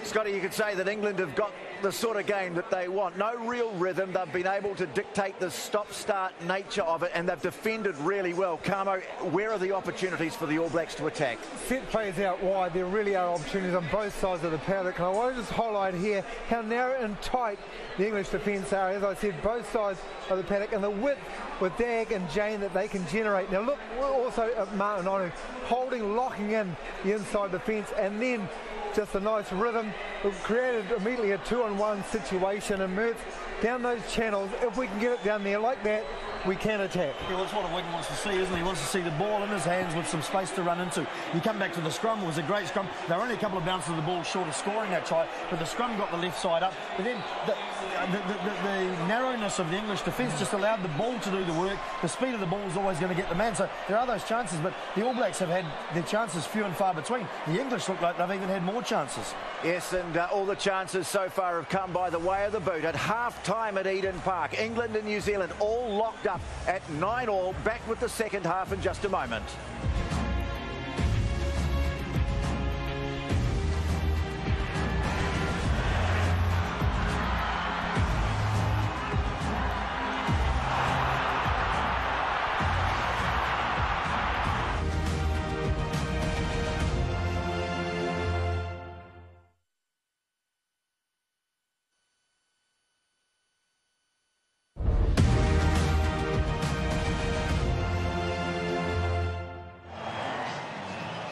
S7: Scotty, you could say that England have got the sort of game that they want. No real rhythm. They've been able to dictate the stop-start nature of it, and they've defended really well. Carmo, where are the opportunities for the All Blacks to attack?
S8: Set plays out wide. There really are opportunities on both sides of the paddock. And I want to just highlight here how narrow and tight the English defence are. As I said, both sides of the paddock, and the width with Dag and Jane that they can generate. Now look, we're also at Martin Onu holding, locking in the inside defence, and then just a nice rhythm. We've created immediately a 2-on-1 situation, and Mertz down those channels. If we can get it down there like that, we can attack.
S9: Yeah, well, it's what Wigan wants to see, isn't he? He wants to see the ball in his hands with some space to run into. You come back to the scrum. It was a great scrum. They were only a couple of bounces of the ball short of scoring that try, but the scrum got the left side up. But then the narrowness of the English defence just allowed the ball to do the work. The speed of the ball is always going to get the man. So there are those chances, but the All Blacks have had their chances few and far between. The English look like they've even had more chances.
S7: Yes, and all the chances so far have come by the way of the boot. At half-time at Eden Park, England and New Zealand all locked up at 9-all. Back with the second half in just a moment.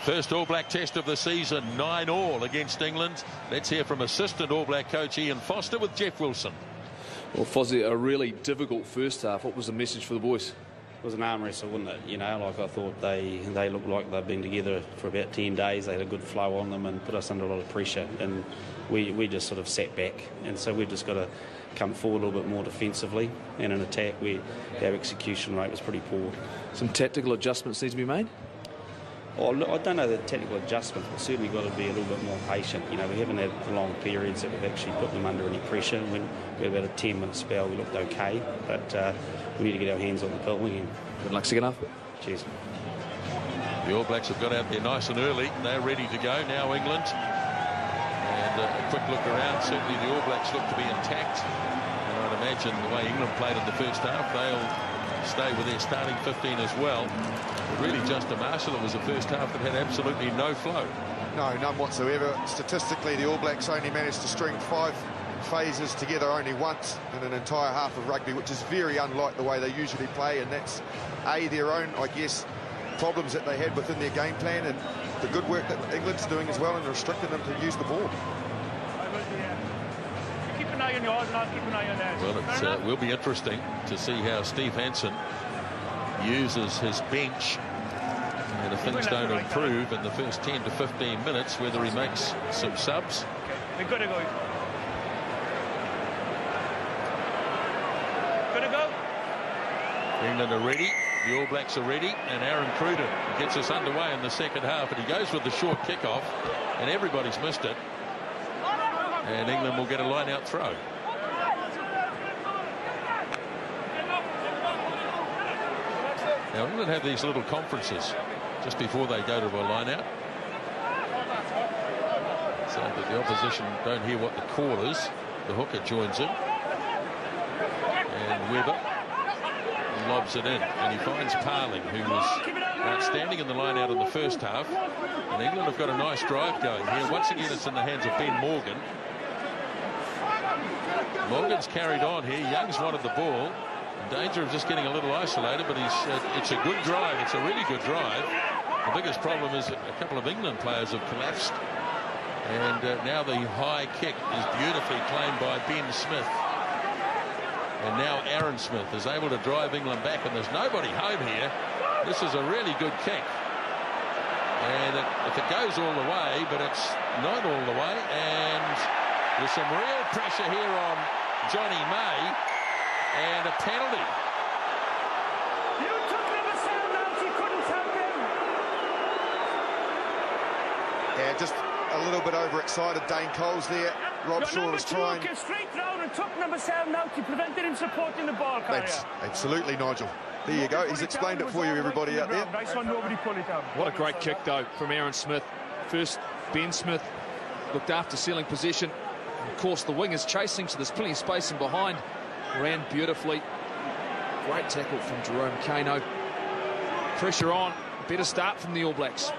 S1: First All Black test of the season, 9-all against England. Let's hear from assistant All Black coach Ian Foster with Jeff Wilson.
S10: Well, Fozzie, a really difficult first half. What was the message for the boys?
S11: It was an arm wrestle, wasn't it? You know, like I thought they looked like they'd been together for about 10 days. They had a good flow on them and put us under a lot of pressure. And we just sort of sat back. And so we've just got to come forward a little bit more defensively. And in attack, our execution rate was pretty poor.
S10: Some tactical adjustments need to be made?
S11: Oh, look, I don't know the technical adjustments, but certainly got to be a little bit more patient. You know, we haven't had long periods that we've actually put them under any pressure. When we had about a 10-minute spell, we looked okay, but we need to get our hands on the pill again.
S10: Good luck, second half.
S11: Cheers.
S1: The All Blacks have got out there nice and early. They're ready to go now, England. And a quick look around. Certainly the All Blacks look to be intact. And I'd imagine the way England played in the first half, they'll stay with their starting 15 as well. But really just a Marshall, it was the first half that had absolutely no flow.
S3: No, none whatsoever. Statistically, the All Blacks only managed to string 5 phases together only once in an entire half of rugby, which is very unlike the way they usually play, and that's their own, I guess, problems that they had within their game plan, and the good work that England's doing as well in restricting them to use the ball.
S2: eye on yours and I'll keep an eye on theirs.
S1: Well, it will be interesting to see how Steve Hansen uses his bench, and if things don't improve in the first 10 to 15 minutes, whether he makes some subs.
S2: Okay, we've got to go. Got to go.
S1: England are ready. The All Blacks are ready, and Aaron Cruden gets us underway in the second half, and he goes with the short kickoff, and everybody's missed it, and England will get a line-out throw. Now, England have these little conferences just before they go to a line-out, so that the opposition don't hear what the call is. The hooker joins in, and Webber lobs it in, and he finds Parling, who was outstanding in the line-out in the first half. And England have got a nice drive going here. Once again, it's in the hands of Ben Morgan. Morgan's carried on here. Young's wanted the ball. In danger of just getting a little isolated, but it's a good drive. It's a really good drive. The biggest problem is a couple of England players have collapsed. And now the high kick is beautifully claimed by Ben Smith. And now Aaron Smith is able to drive England back, and there's nobody home here. This is a really good kick. And if it goes all the way, but it's not all the way, and there's some real pressure here on Johnny May, and a penalty.
S2: You took number 7 out, you couldn't help him.
S3: Yeah, just a little bit overexcited, Dane Coles there. Rob Shaw was trying.
S2: Came straight round and took number 7 out. He prevented him supporting the ball carrier.
S3: Absolutely, Nigel. There you go. He's explained it for you, everybody out there.
S2: Nice one, nobody pull it down.
S4: What a great kick, though, from Aaron Smith. First, Ben Smith looked after sealing position. Of course, the wing is chasing, so there's plenty of space in behind. Ran beautifully. Great tackle from Jerome Kano. Pressure on. Better start from the All Blacks.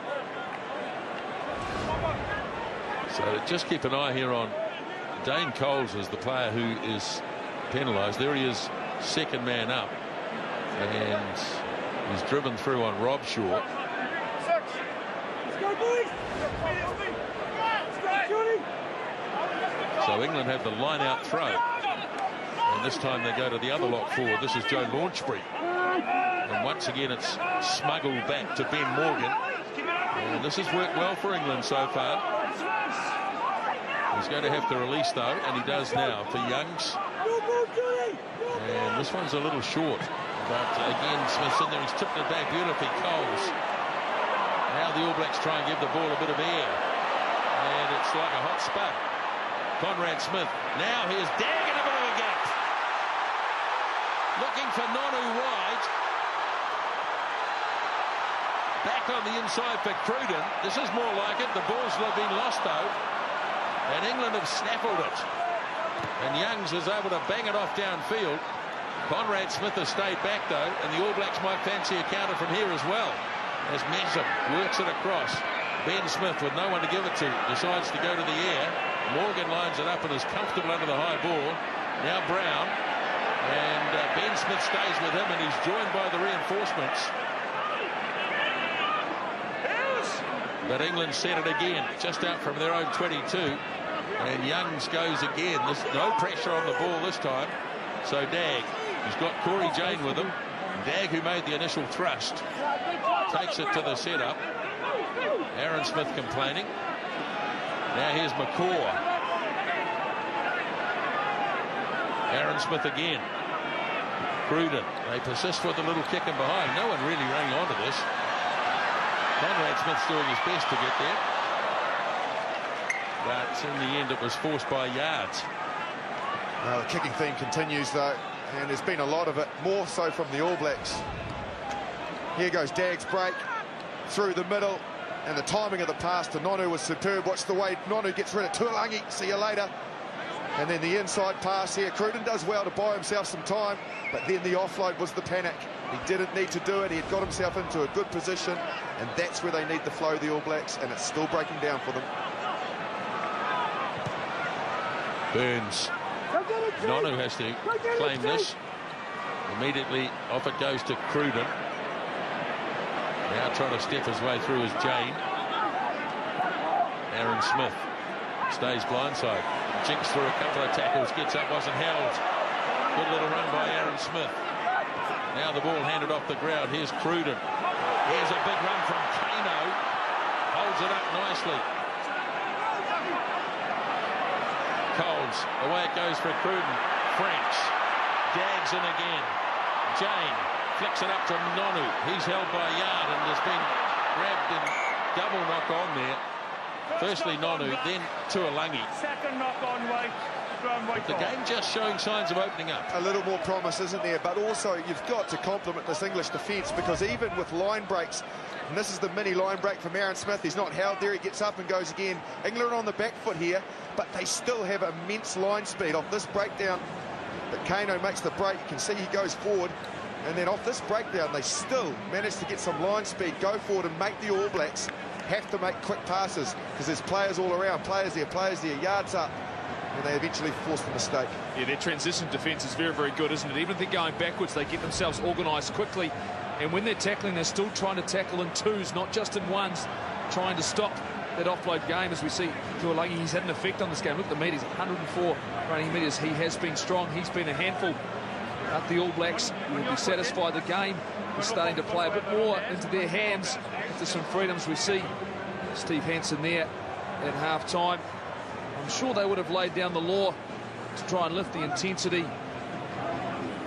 S1: So just keep an eye here on Dane Coles as the player who is penalised. There he is, second man up, and he's driven through on Rob Shaw. So England have the line-out throw, and this time they go to the other lock forward. This is Joe Launchbury, and once again it's smuggled back to Ben Morgan, and this has worked well for England so far. He's going to have to release, though, and he does now for Youngs. And this one's a little short. But again, Smith's in there. He's tipped it back beautifully. Coles. Now the All Blacks try and give the ball a bit of air. And it's like a hot spud. Conrad Smith. Now here's Dag in a bit of a gap. Looking for Nonu wide. Back on the inside for Cruden. This is more like it. The ball's been lost, though. And England have snaffled it. And Youngs is able to bang it off downfield. Conrad Smith has stayed back, though, and the All Blacks might fancy a counter from here as well. As Mesham works it across. Ben Smith, with no one to give it to, decides to go to the air. Morgan lines it up and is comfortable under the high ball. Now Brown. And Ben Smith stays with him, and he's joined by the reinforcements. But England set it again, just out from their own 22. And Youngs goes again. There's no pressure on the ball this time. So Dag, he's got Corey Jane with him. Dag, who made the initial thrust, takes it to the setup. Aaron Smith complaining. Now here's McCaw. Aaron Smith again. Cruden. They persist with a little kick in behind. No one really running onto this. Conrad Smith's doing his best to get there. But in the end, it was forced by yards.
S3: The kicking theme continues, though, and there's been a lot of it, more so from the All Blacks. Here goes Dag's break through the middle, and the timing of the pass to Nonu was superb. Watch the way Nonu gets rid of Tuolangi. See you later. And then the inside pass here. Cruden does well to buy himself some time, but then the offload was the panic. He didn't need to do it. He had got himself into a good position, and that's where they need the flow, the All Blacks, and it's still breaking down for them.
S1: Burns. Nonu has to claim this. Immediately off it goes to Cruden. Now trying to step his way through is Jane. Aaron Smith. Stays blindside. Jinks through a couple of tackles. Gets up, wasn't held. Good little run by Aaron Smith. Now the ball handed off the ground. Here's Cruden. Here's a big run from Kano. Holds it up nicely. Coles. Away it goes for Cruden. French. Dags in again. Jane flicks it up to Nonu. He's held by Yard and has been grabbed and double knock on there. Firstly Nonu, then Tuolangi.
S2: Second knock on White.
S1: The game just showing signs of opening up.
S3: A little more promise, isn't there? But also you've got to compliment this English defence, because even with line breaks, and this is the mini line break from Aaron Smith, he's not held there, he gets up and goes again. England on the back foot here, but they still have immense line speed off this breakdown. But Kano makes the break, you can see he goes forward, and then off this breakdown they still manage to get some line speed, go forward and make the All Blacks have to make quick passes, because there's players all around, players there, Yards up, and they eventually force the mistake.
S4: Yeah, their transition defence is very, very good, isn't it? Even if they're going backwards, they get themselves organised quickly, and when they're tackling, they're still trying to tackle in twos, not just in ones, trying to stop that offload game. As we see Tuolangi, he's had an effect on this game. Look at the metres, 104 running metres. He has been strong, he's been a handful. But the All Blacks will be satisfied. The game is starting to play a bit more into their hands, into some freedoms. We see Steve Hansen there at half-time. I'm sure they would have laid down the law to try and lift the intensity,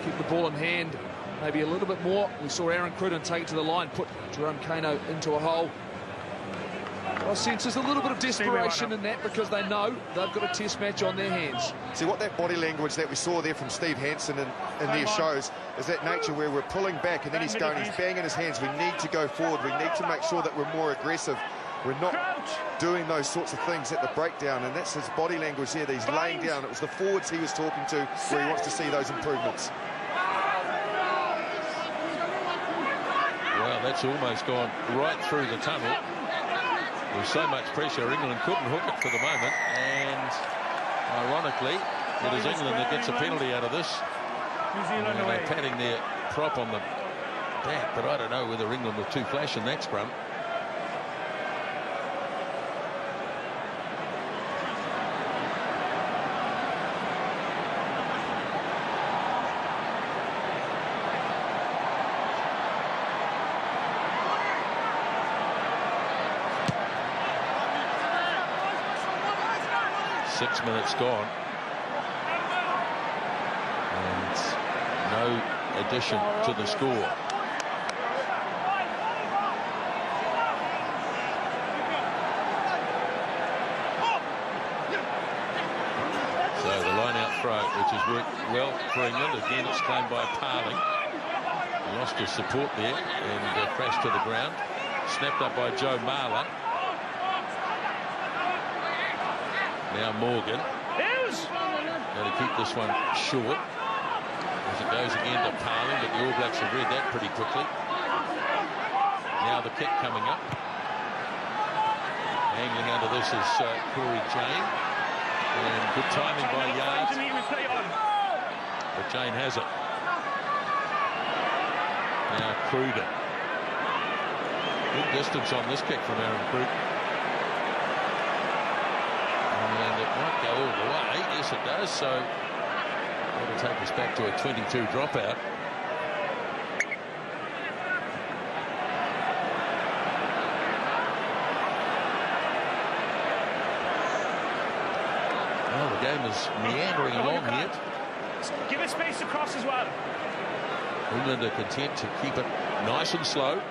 S4: keep the ball in hand maybe a little bit more. We saw Aaron Cruden take it to the line, put Jerome Kano into a hole. I sense there's a little bit of desperation in that, because they know they've got a test match on their hands.
S3: See, what that body language that we saw there from Steve Hansen in their shows is that nature where we're pulling back and then he's banging his hands. We need to go forward. We need to make sure that we're more aggressive. We're not doing those sorts of things at the breakdown, and that's his body language here that he's laying down. It was the forwards he was talking to where he wants to see those improvements.
S1: Well, that's almost gone right through the tunnel. There's so much pressure, England couldn't hook it for the moment, and ironically, it is England that gets a penalty out of this.
S2: New Zealand away.
S1: They're patting their prop on the back, but I don't know whether England were too flash in that scrum. Six minutes gone, and no addition to the score. So the line out throw, which has worked well for England. Again, it's claimed by Parling. He lost his support there and crashed to the ground. Snapped up by Joe Marler. Now Morgan. Going to keep this one short as it goes again to Parling, but the All Blacks have read that pretty quickly. Now the kick coming up. Angling under this is Corey Jane. And good timing by Yards. But Jane has it. Now Cruden. Good distance on this kick from Aaron Cruden. And it might go all the way. Yes, it does. So that'll take us back to a 22 dropout. Well, the game is meandering along here.
S2: Give it space across as well.
S1: England are content to keep it nice and slow.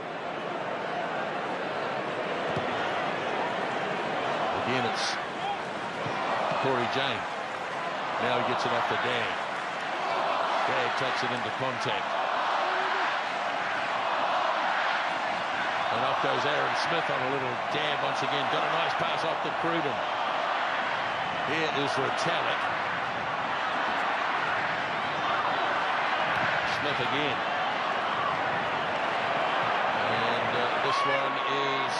S1: Again, it's Corey Jane. Now he gets it off to Dag. Dag takes it into contact. And off goes Aaron Smith on a little dab once again. Got a nice pass off to Cruden. Here is Retallick. Smith again. And this one is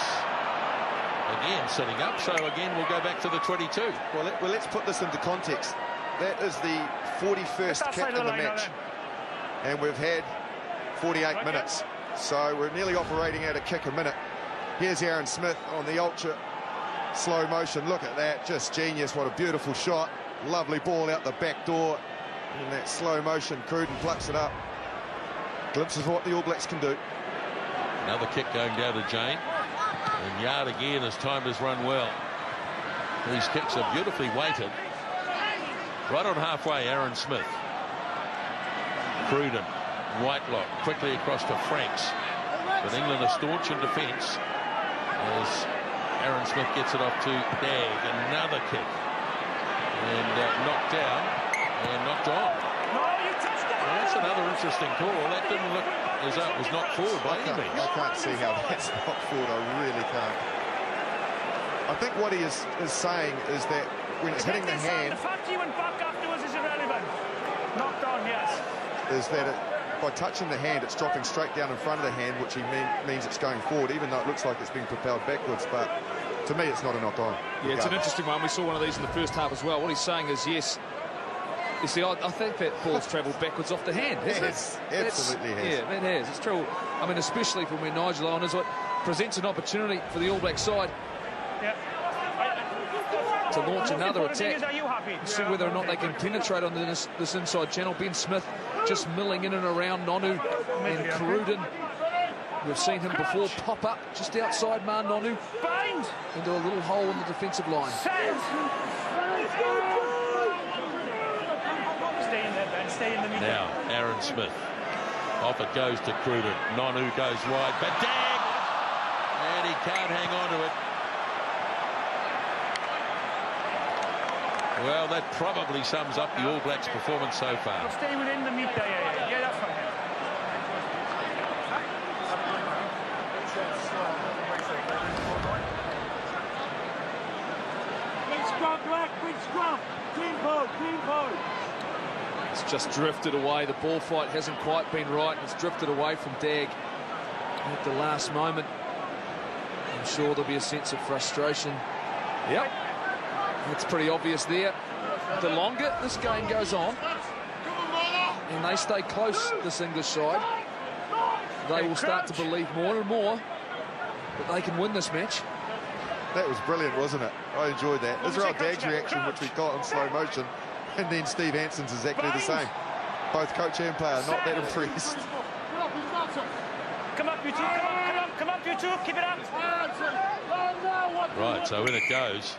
S1: again sitting up, so again we'll go back to the 22.
S3: Well, let's put this into context. That is the 41st kick in the match, and we've had 48 minutes, so we're nearly operating at a kick a minute. Here's Aaron Smith on the ultra Slow motion, look at that, just genius. What a beautiful shot. Lovely ball out the back door. In that slow motion, Cruden plucks it up. Glimpse of what the All Blacks can do.
S1: Another kick going down to Jane. And Yard again as time has run well. These kicks are beautifully weighted. Right on halfway, Aaron Smith. Cruden, Whitelock, quickly across to Franks. But England are staunch in defence as Aaron Smith gets it off to Dagg. Another kick. And knocked down and knocked on. Well, that's another interesting call. That didn't look as though it was knocked forward by any means.
S3: I can't see how that's knocked forward. I really can't. I think what he is saying is that when it's hitting the hand,
S2: the fact he went back afterwards is irrelevant. Knocked on, yes.
S3: Is that by touching the hand, it's dropping straight down in front of the hand, which means it's going forward, even though it looks like it's being propelled backwards. But to me, it's not a knock on.
S4: Yeah, it's an interesting one. We saw one of these in the first half as well. What he's saying is, yes, you see, I think that ball's travelled backwards off the hand, hasn't it?
S3: Absolutely has.
S4: Yeah, it has. It's true. I mean, especially from where Nigel Owen is, it presents an opportunity for the All Black side.
S2: Yeah.
S4: To launch another attack.
S2: Are you happy?
S4: See whether or not they can penetrate on this inside channel. Ben Smith just milling in and around Nonu and Cruden. We've seen him before pop up just outside Mar Nonu into a little hole in the defensive line.
S2: Stay in there, Ben. Stay in the middle.
S1: Now, Aaron Smith. Off it goes to Cruden. Nonu goes wide, but Dagg! And he can't hang on to it. Well, that probably sums up the All Blacks' performance so far.
S2: Stay within the meat there, yeah, that's fine. Big scrum, Black, big scrum. Team code.
S4: It's just drifted away. The ball fight hasn't quite been right. It's drifted away from Dagg at the last moment. I'm sure there'll be a sense of frustration. Yep. It's pretty obvious there. The longer this game goes on and they stay close, this English side, they will start to believe more and more that they can win this match.
S3: That was brilliant, wasn't it? I enjoyed that. Israel Dagg's reaction, which we got in slow motion, and then Steve Hanson's exactly the same. Both coach and player not that impressed.
S2: Come up, you two. Come up, you two. Keep it up.
S1: Right, so in it goes.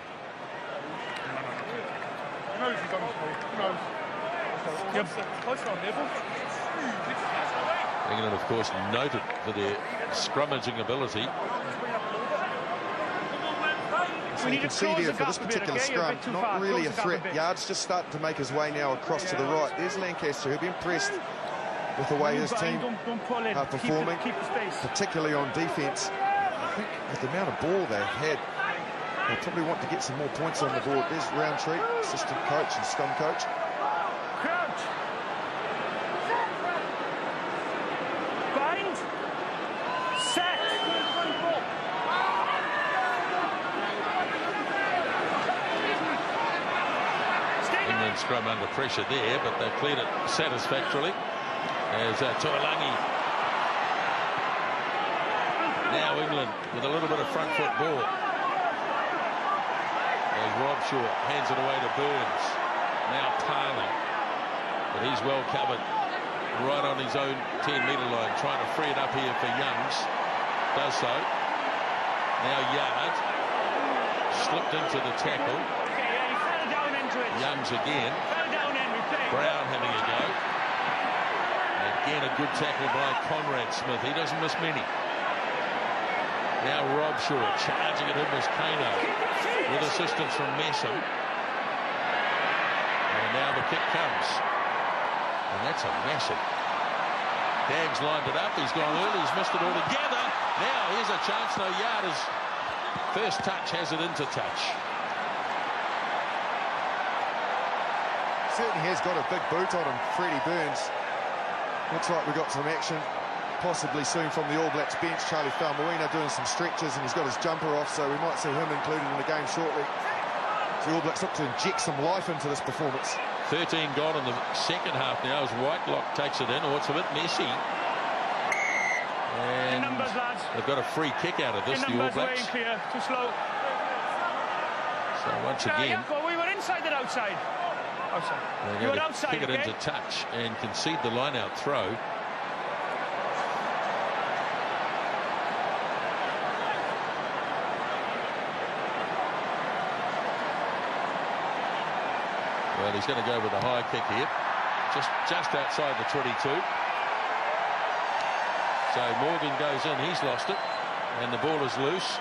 S1: England, of course, noted for their scrummaging ability.
S3: So you can see there for this particular scrum, not really a threat. Yard's just starting to make his way now across to the right. There's Lancaster, who'll be impressed with the way his team are performing, particularly on defence. I think with the amount of ball they had, they probably want to get some more points on the board. There's Roundtree, assistant coach and scrum coach.
S2: Crouch. Bind. Set.
S1: England scrum under pressure there, but they've cleared it satisfactorily. As Tuolangi. Now England with a little bit of front foot ball. As Robshaw hands it away to Burns. Now Tarling. But he's well covered right on his own 10-metre line, trying to free it up here for Youngs. Does so. Now Yard. Slipped into the tackle.
S2: He fell down into it.
S1: Youngs again.
S2: Fell down in.
S1: Brown having a go. Again, a good tackle by Conrad Smith. He doesn't miss many. Now Robshaw charging at him was Kano with assistance from Messam. And now the kick comes. And that's a massive. Dagg's lined it up. He's gone early. He's missed it altogether. Now here's a chance. No, Yard is first touch has it into touch.
S3: Certainly has got a big boot on him, Freddie Burns. Looks like we've got some action possibly soon from the All Blacks bench. Charlie Faumuina doing some stretches and he's got his jumper off, so we might see him included in the game shortly. So the All Blacks look to inject some life into this performance.
S1: 13 gone in the second half now as Whitelock takes it in. Oh, it's a bit messy. And
S2: numbers, lads.
S1: They've got a free kick out of this, the All Blacks.
S2: Clear. Too slow.
S1: So once
S2: Yeah,
S1: again,
S2: yeah, we were inside and outside. Outside.
S1: they're
S2: You
S1: going
S2: were
S1: to
S2: outside,
S1: kick it
S2: okay?
S1: into touch and concede the line-out throw. Well, he's going to go with a high kick here, just outside the 22. So Morgan goes in, he's lost it, and the ball is loose,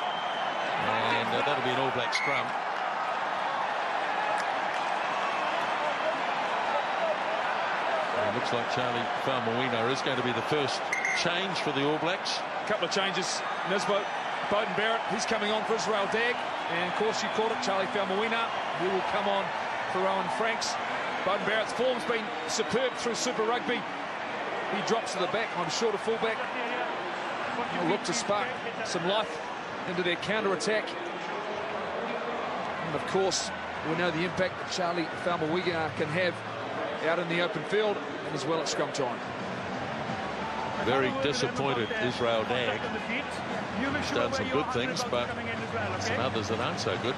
S1: and that'll be an All Black scrum. And it looks like Charlie Faumuina is going to be the first change for the All Blacks.
S4: A couple of changes. Nisbo, Beauden Barrett, he's coming on for Israel Dagg, and of course you called it, Charlie Faumuina, he will come on for Owen Franks. Beauden Barrett's form's been superb through Super Rugby. He drops to the back on shorter fullback. He'll look to spark some life into their counter-attack. And of course, we know the impact that Charlie Faumuina can have out in the open field and as well at scrum time.
S1: Very disappointed Israel Dagg. He's done some good things, but some others that aren't so good.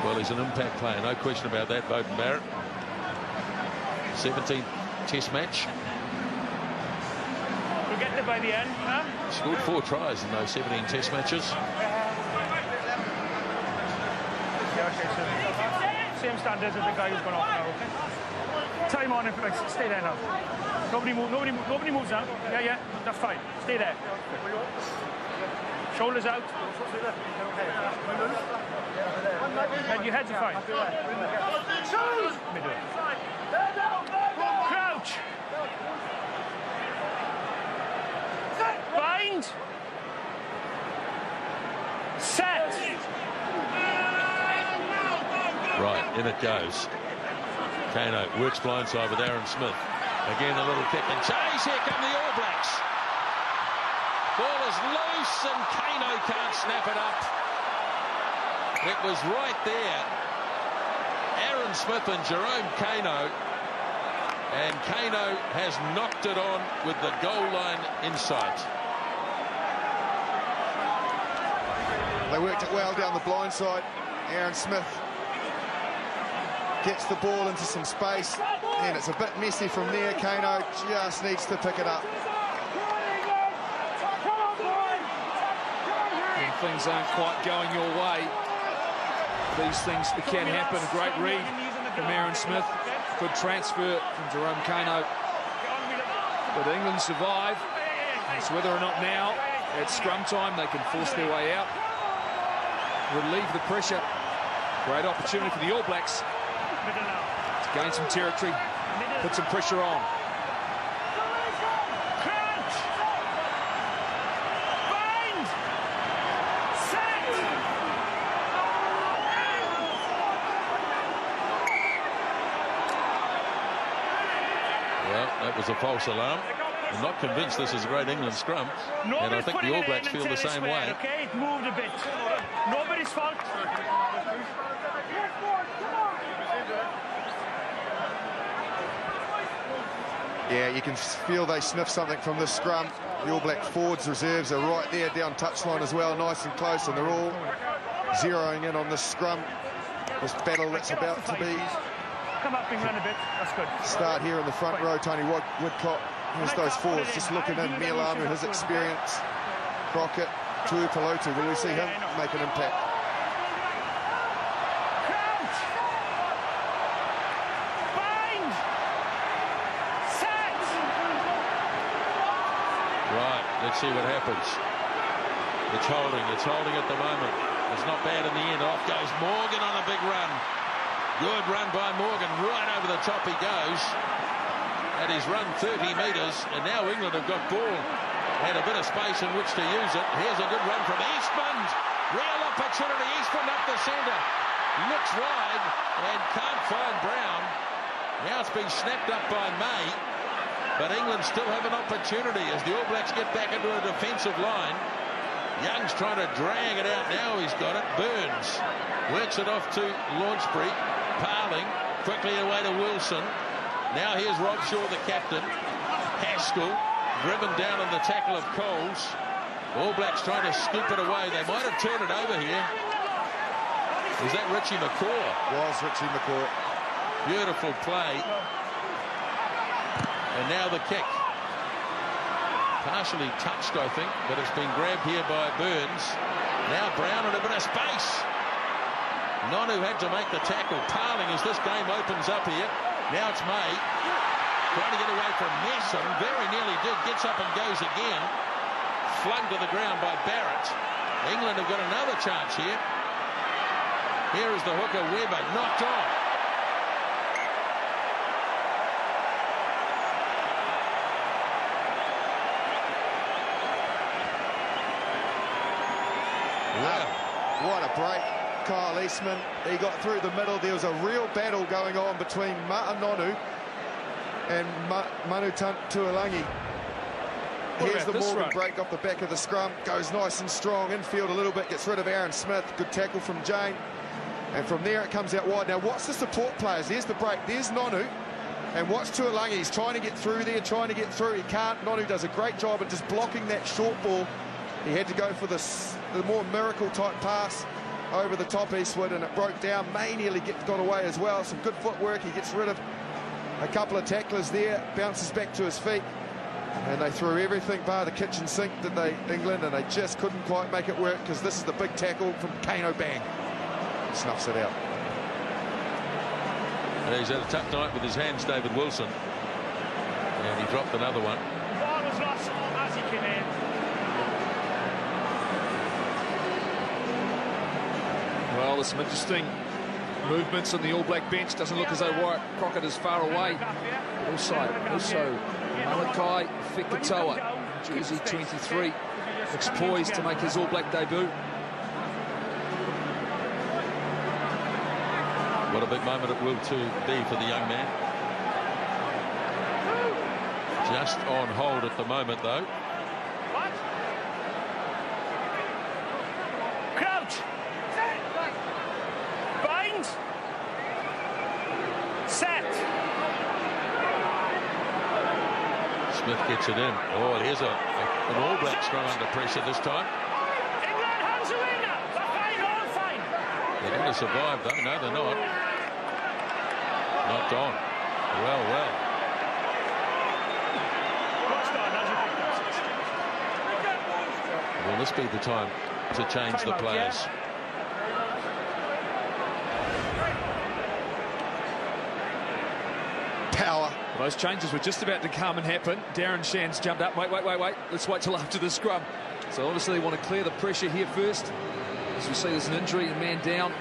S1: Well, he's an impact player, no question about that, Beauden Barrett. 17th Test match.
S2: We'll get there by the end, huh?
S1: Scored 4 tries in those 17 Test matches.
S2: Yeah, okay, so same standards as the guy who's gone off now, okay? Time on if like stay there now. Nobody moves now. Yeah, that's fine. Stay there. Shoulders out. And your heads are fine. Middle. Crouch. Bind. Set.
S1: Right, in it goes. Kano works blindside with Aaron Smith. Again, a little kick and chase. Here come the All Blacks. Ball is loose and Kano can't snap it up. It was right there. Aaron Smith and Jerome Kano. And Kano has knocked it on with the goal line in sight.
S3: They worked it well down the blind side. Aaron Smith gets the ball into some space, and it's a bit messy from there. Kano just needs to pick it up.
S4: When things aren't quite going your way, these things can happen. A great read from Aaron Smith. Good transfer from Jerome Kano. But England survive. It's whether or not now, at scrum time, they can force their way out, relieve the pressure. Great opportunity for the All Blacks to gain some territory, put some pressure on.
S1: Well, that was a false alarm. I'm not convinced this is a great England scrum. And I think the All Blacks feel the same way.
S2: Okay, it moved a bit. Nobody's fault.
S3: Yeah, you can feel they sniff something from this scrum. The All Black forwards reserves are right there down touchline as well, nice and close, and they're all zeroing in on this scrum. This battle that's about to be.
S2: Come up and run a bit. That's good.
S3: Start here in the front row. Tony Woodcock. Here's those forwards just looking in. Mialamu, his experience. Crockett, Tuipulotu. Will we see him make an impact?
S1: Right, let's see what happens. It's holding at the moment. It's not bad in the end. Off goes Morgan on a big run. Good run by Morgan, right over the top he goes. And he's run 30 metres, and now England have got ball and a bit of space in which to use it. Here's a good run from Eastman. Real opportunity, Eastman up the centre. Looks wide and can't find Brown. Now it's been snapped up by May, but England still have an opportunity as the All Blacks get back into a defensive line. Young's trying to drag it out now. He's got it. Burns works it off to Launchbury. Parling quickly away to Wilson. Now here's Rob Shaw, the captain. Haskell driven down on the tackle of Coles. All Blacks trying to scoop it away. They might have turned it over here. Was that Richie McCaw?
S3: Was Richie McCaw.
S1: Beautiful play. And now the kick. Partially touched, I think, but it's been grabbed here by Burns. Now Brown in a bit of space. Nonu had to make the tackle. Parling as this game opens up here. Now it's May. Trying to get away from Messon. Very nearly did. Gets up and goes again. Flung to the ground by Barrett. England have got another chance here. Here is the hooker, Webber, knocked on.
S3: Wow. What a break. Kyle Eastman, he got through the middle. There was a real battle going on between Ma'a Nonu and Manu Tuolangi. Here's the Morgan break off the back of the scrum. Goes nice and strong. Infield a little bit. Gets rid of Aaron Smith. Good tackle from Jane. And from there it comes out wide. Now watch the support players. There's the break. There's Nonu. And watch Tuolangi. He's trying to get through there. Trying to get through. He can't. Nonu does a great job at just blocking that short ball. He had to go for the more miracle type pass over the top Eastwood. And it broke down. May nearly got away as well. Some good footwork. He gets rid of a couple of tacklers there. Bounces back to his feet. And they threw everything bar the kitchen sink, did they, England, and they just couldn't quite make it work because this is the big tackle from Kano Bang. Snuffs it out.
S1: And he's had a tough night with his hands, David Wilson. And he dropped another one.
S2: The ball was lost as he came in.
S4: Well, there's some interesting movements on the All Black bench. Doesn't look as though Wyatt Crockett is far away. But also Malachi Fekitoa, jersey 23, looks poised to make his All Black debut.
S1: What a big moment it will to be for the young man. Just on hold at the moment, though.
S2: Crouch. Bind. Set.
S1: Smith gets it in. Oh, here's an All Black scrum under pressure this time.
S2: England hands away now. They're fine, all fine.
S1: They're going to survive, though. No, they're not. Knocked on. Well. Will this be the time to change the players?
S3: Power.
S4: Well, those changes were just about to come and happen. Darren Shan's jumped up. Wait. Let's wait till after the scrum. So obviously they want to clear the pressure here first. As we see, there's an injury, a man down.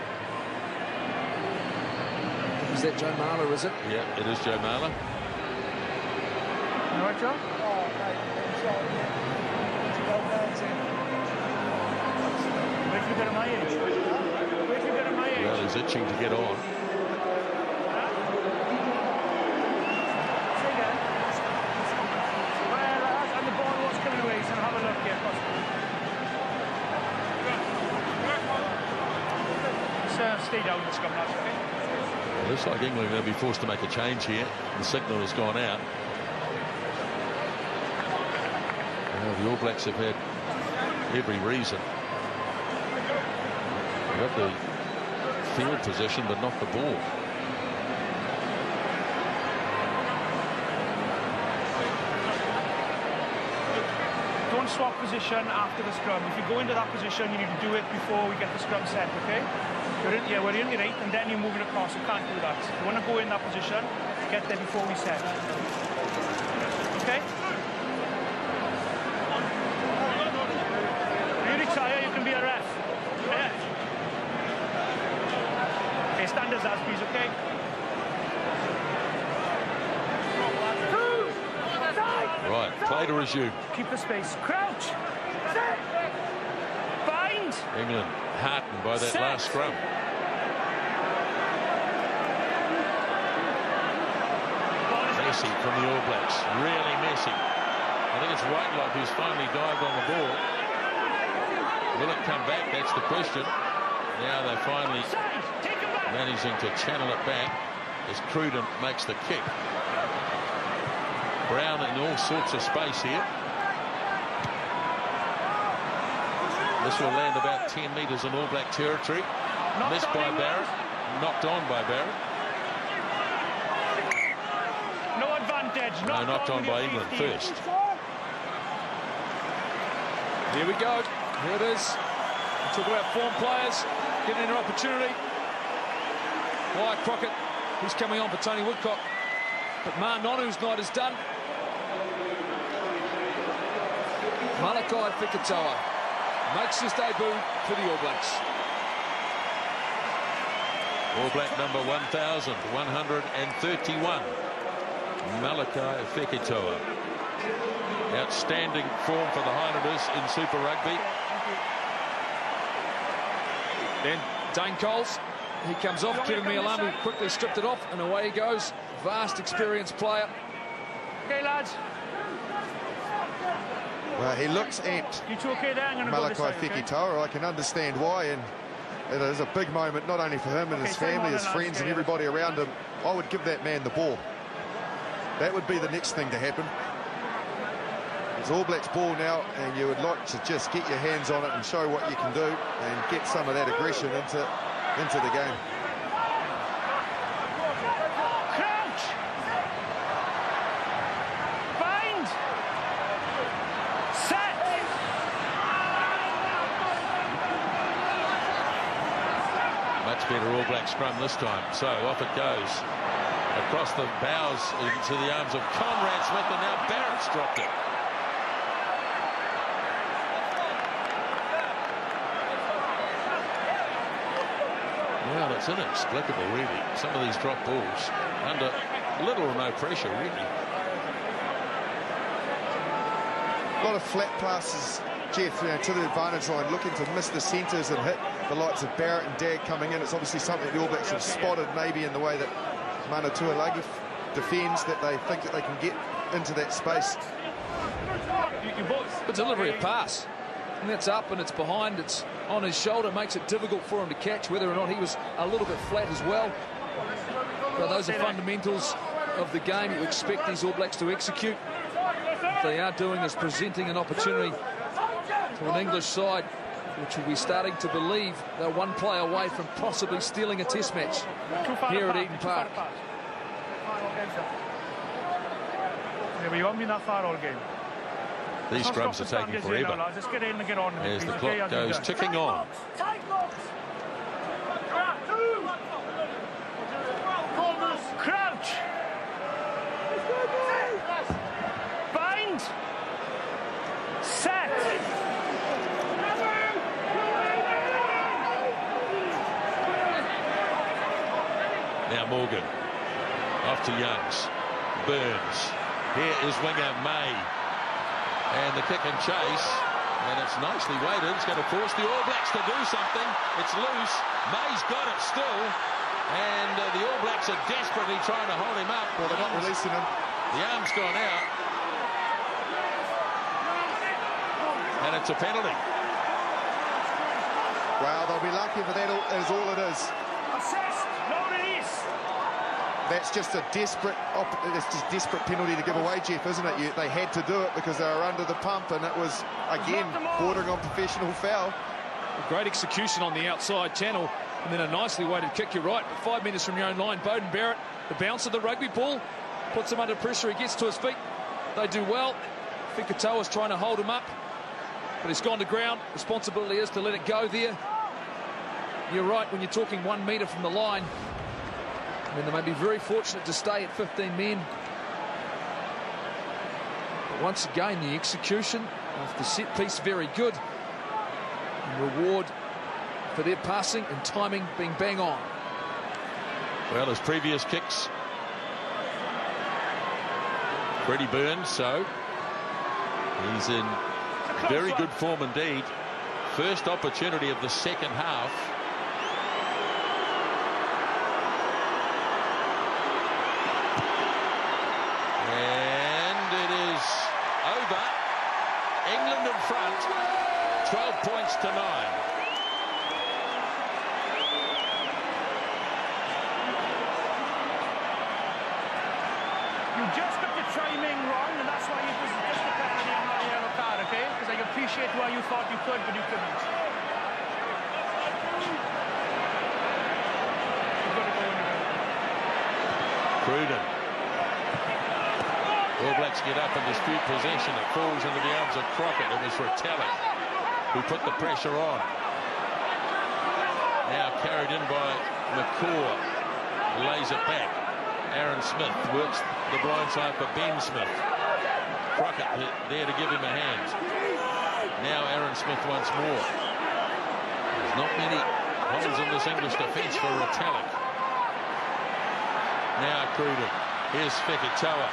S4: Is that Joe Marler, is it?
S1: Yeah, it is Joe Marler.
S2: You all right, Joe? Wait till you get at my age. Wait till you get at my age.
S1: Well, he's itching to get on.
S2: And the ball was coming away, so have a look here. Stay down the scrum, that's okay.
S1: It looks like England are going to be forced to make a change here. The signal has gone out. Well, the All Blacks have had every reason. They've got the field position, but not the ball.
S2: Don't swap position after the scrum. If you go into that position, you need to do it before we get the scrum set, okay? We're in your right, and then you're moving across. You can't do that. You want to go in that position, get there before we set. Okay? You retire, you can be a ref. Yeah. Okay, stand as that, please, okay?
S1: Right, play to resume.
S2: Keep the space. Crouch. Set. Bind.
S1: England heartened by that last scrum. Messy from the All Blacks. Really messy. I think it's Whitelock who's finally dived on the ball. Will it come back? That's the question. Now they're finally managing to channel it back as Cruden makes the kick. Brown in all sorts of space here. This will land about 10 metres in All Black territory. Missed by Barrett. Knocked on by Barrett.
S2: No advantage.
S1: No, knocked on by England first.
S4: Here we go. Here it is. Talk about form players getting an opportunity. Wyatt Crockett, he's coming on for Tony Woodcock. But Nonu's night is done. Malakai Fekitoa makes his debut for the All Blacks.
S1: All Black number 1,131. Malakai Fekitoa. Outstanding form for the Highlanders in Super Rugby.
S4: Then Dane Coles, he comes off. Kevin Mialamu quickly stripped it off, and away he goes. Vast experienced player.
S2: Okay, lads.
S3: Well, he looks amped.
S2: You two okay there? I'm going to go this
S3: Malakai
S2: side, okay?
S3: Fekitoa, I can understand why, and it is a big moment, not only for him and his family, his friends and everybody around him. I would give that man the ball. That would be the next thing to happen. It's All Blacks ball now, and you would like to just get your hands on it and show what you can do and get some of that aggression into the game.
S2: Crouch! Bind! Set!
S1: Much better All Black scrum this time. So off it goes. Across the bows into the arms of Conrad Smith, and now Barrett's dropped it. Well, it's inexplicable, really. Some of these drop balls under little or no pressure, really.
S3: A lot of flat passes, Jeff, to the advantage line, looking to miss the centres and hit the likes of Barrett and Dag coming in. It's obviously something the All Blacks have spotted, maybe in the way that Mana Tuilagi defends, that they think that they can get into that space.
S4: But delivery of pass, and that's up and it's behind, it's on his shoulder, makes it difficult for him to catch, whether or not he was a little bit flat as well. But those are fundamentals of the game you expect these All Blacks to execute. What they are doing is presenting an opportunity to an English side which will be starting to believe they're one play away from possibly stealing a test match here at Eden Park.
S2: Yeah, but you haven't been that far all game.
S1: These scrums are taking forever.
S2: Now, just get in and get on.
S1: As the clock goes ticking on.
S2: Crouch. Bind. Set.
S1: Now Morgan. Off to Youngs. Burns. Here is winger May. And the kick and chase. And it's nicely weighted. It's going to force the All Blacks to do something. It's loose. May's got it still. And the All Blacks are desperately trying to hold him up.
S3: Well, they're not releasing him.
S1: The arm's gone out. And it's a penalty.
S3: Wow, they'll be lucky for that, is all it is.
S2: Assist. No release.
S3: That's just a desperate penalty to give away, Jeff, isn't it? They had to do it because they were under the pump, and it was, again, bordering on professional foul.
S4: A great execution on the outside channel, and then a nicely weighted kick. You're right, 5 metres from your own line. Beauden Barrett, the bounce of the rugby ball, puts him under pressure. He gets to his feet. They do well. Fekitoa's trying to hold him up, but he's gone to ground. Responsibility is to let it go there. You're right, when you're talking 1 metre from the line, I mean, they may be very fortunate to stay at 15 men. But once again, the execution of the set piece very good. And reward for their passing and timing being bang on.
S1: Well, his previous kicks. Freddie Burns, so he's in very good form indeed. First opportunity of the second half. England in front, 12 points to 9.
S2: You just got the timing wrong. appreciate why you thought you could, but you couldn't. You've got to go in again.
S1: Cruden. All Blacks get up and dispute possession. It falls into the arms of Crockett. It was Retallick who put the pressure on. Now carried in by McCaw. Lays it back. Aaron Smith works the blind side for Ben Smith. Crockett there to give him a hand. Now Aaron Smith once more. There's not many holes in this English defence for Retallick. Now Cruden. Here's Fekitoa.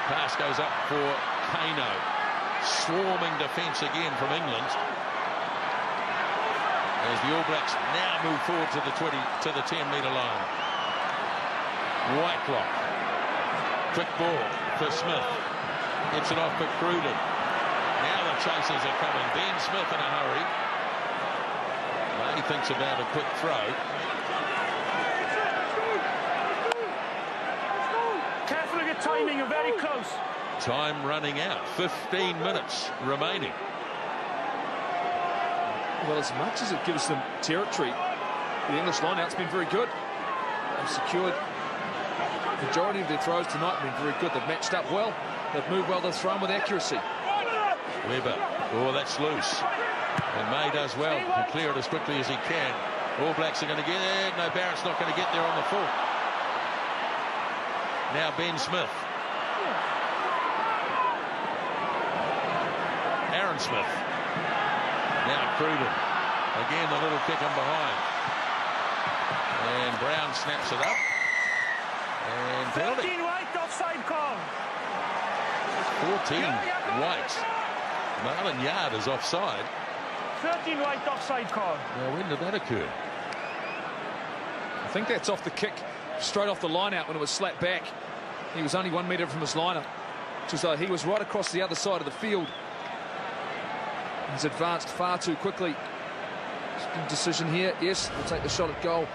S1: Pass goes up for Kano. Swarming defence again from England. As the All Blacks now move forward to the 10-metre line. Whitelock. Quick ball for Smith. Gets it off for Cruden. Now the chasers are coming. Ben Smith in a hurry. He thinks about a quick throw.
S2: Careful of your timing, you're very close.
S1: Time running out. 15 minutes remaining.
S4: Well, as much as it gives them territory, the English line-out's been very good. They've secured the majority of their throws tonight, been very good. They've matched up well. They've moved well. They've thrown with accuracy.
S1: Weber. Oh, that's loose. And May does well to clear it as quickly as he can. All Blacks are going to get there. No, Barrett's not going to get there on the full. Now Ben Smith. Aaron Smith. Now Cruden. Again, the little kick in behind. And Brown snaps it up. And penalty.
S2: 13 white, offside call.
S1: 14 white. Marlon Yard is offside.
S2: 13 white, offside call.
S1: Now, when did that occur?
S4: I think that's off the kick, straight off the line-out when it was slapped back. He was only 1 metre from his liner. So he was right across the other side of the field. He's advanced far too quickly. Decision here. Yes, we'll take the shot at goal.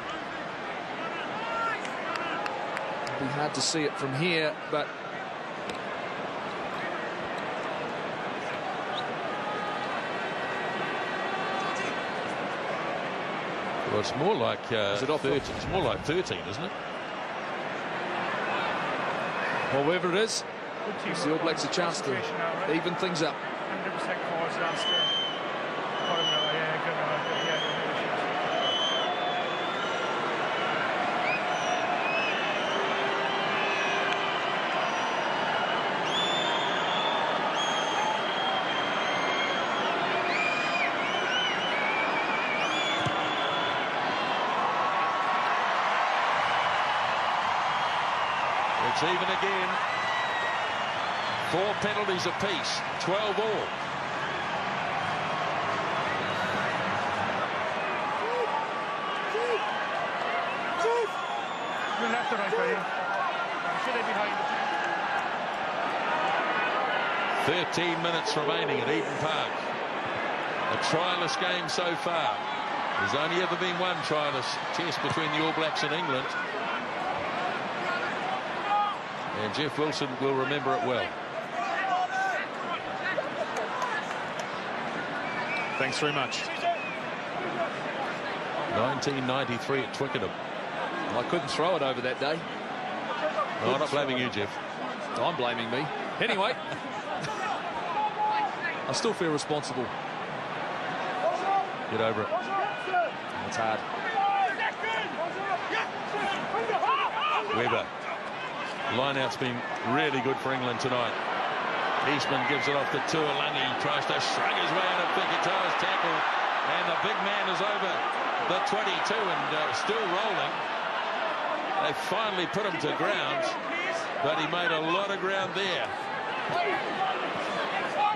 S4: It'll be hard to see it from here, but
S1: well, it's more like 13. It's more like 13, isn't it?
S4: Well, whatever it is, gives the All Blacks a chance to even things up.
S2: 100% calls last game. Yeah, good.
S1: It's even again. 4 penalties apiece, 12 all.
S2: You're left or right, buddy? Should they behind?
S1: 13 minutes remaining at Eden Park. A trialless game so far. There's only ever been one trialless test between the All Blacks and England. And Jeff Wilson will remember it well.
S4: Thanks very much.
S1: 1993 at Twickenham.
S4: I couldn't throw it over that day.
S1: No, I'm not blaming you, Jeff.
S4: I'm blaming me. Anyway, I still feel responsible.
S1: Get over it.
S4: It's hard.
S1: Weber. Line-out's been really good for England tonight. Eastman gives it off to Tuolungi. Tries to shrug his way out of Fekitoa's tackle. And the big man is over the 22 and still rolling. They finally put him to ground, but he made a lot of ground there.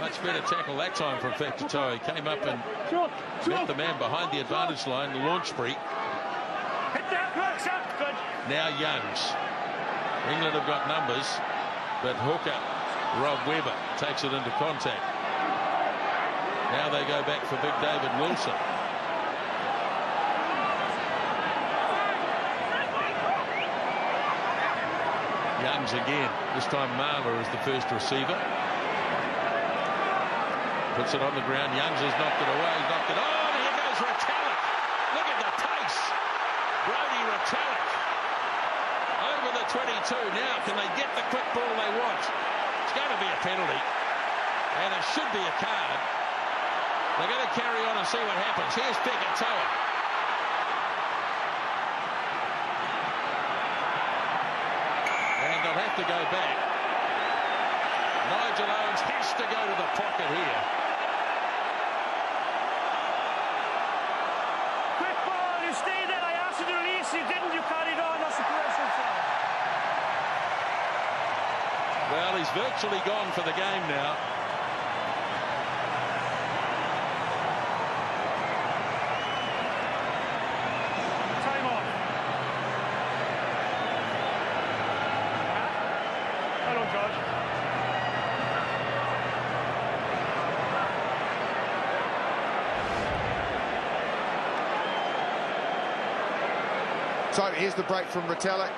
S1: Much better tackle that time from Fekitoa. He came up and met the man behind the advantage line, the launch break. Now Youngs. England have got numbers, but hooker Rob Weber takes it into contact. Now they go back for big David Wilson. Youngs again. This time Marler is the first receiver. Puts it on the ground. Youngs has knocked it away. Knocked it. Oh, here goes Retallick. Look at the pace. Brodie Retallick over the 22. Now, can they get the quick ball they want? It's going to be a penalty. And it should be a card. They're going to carry on and see what happens. Here's Fekitoa. And they'll have to go back. Nigel Owens has to go to the pocket here.
S2: Quick ball, you stay there. I asked you to release. You didn't. You carried on. That's the progressive side.
S1: Well, he's virtually gone for the game now.
S3: So here's the break from Retallick.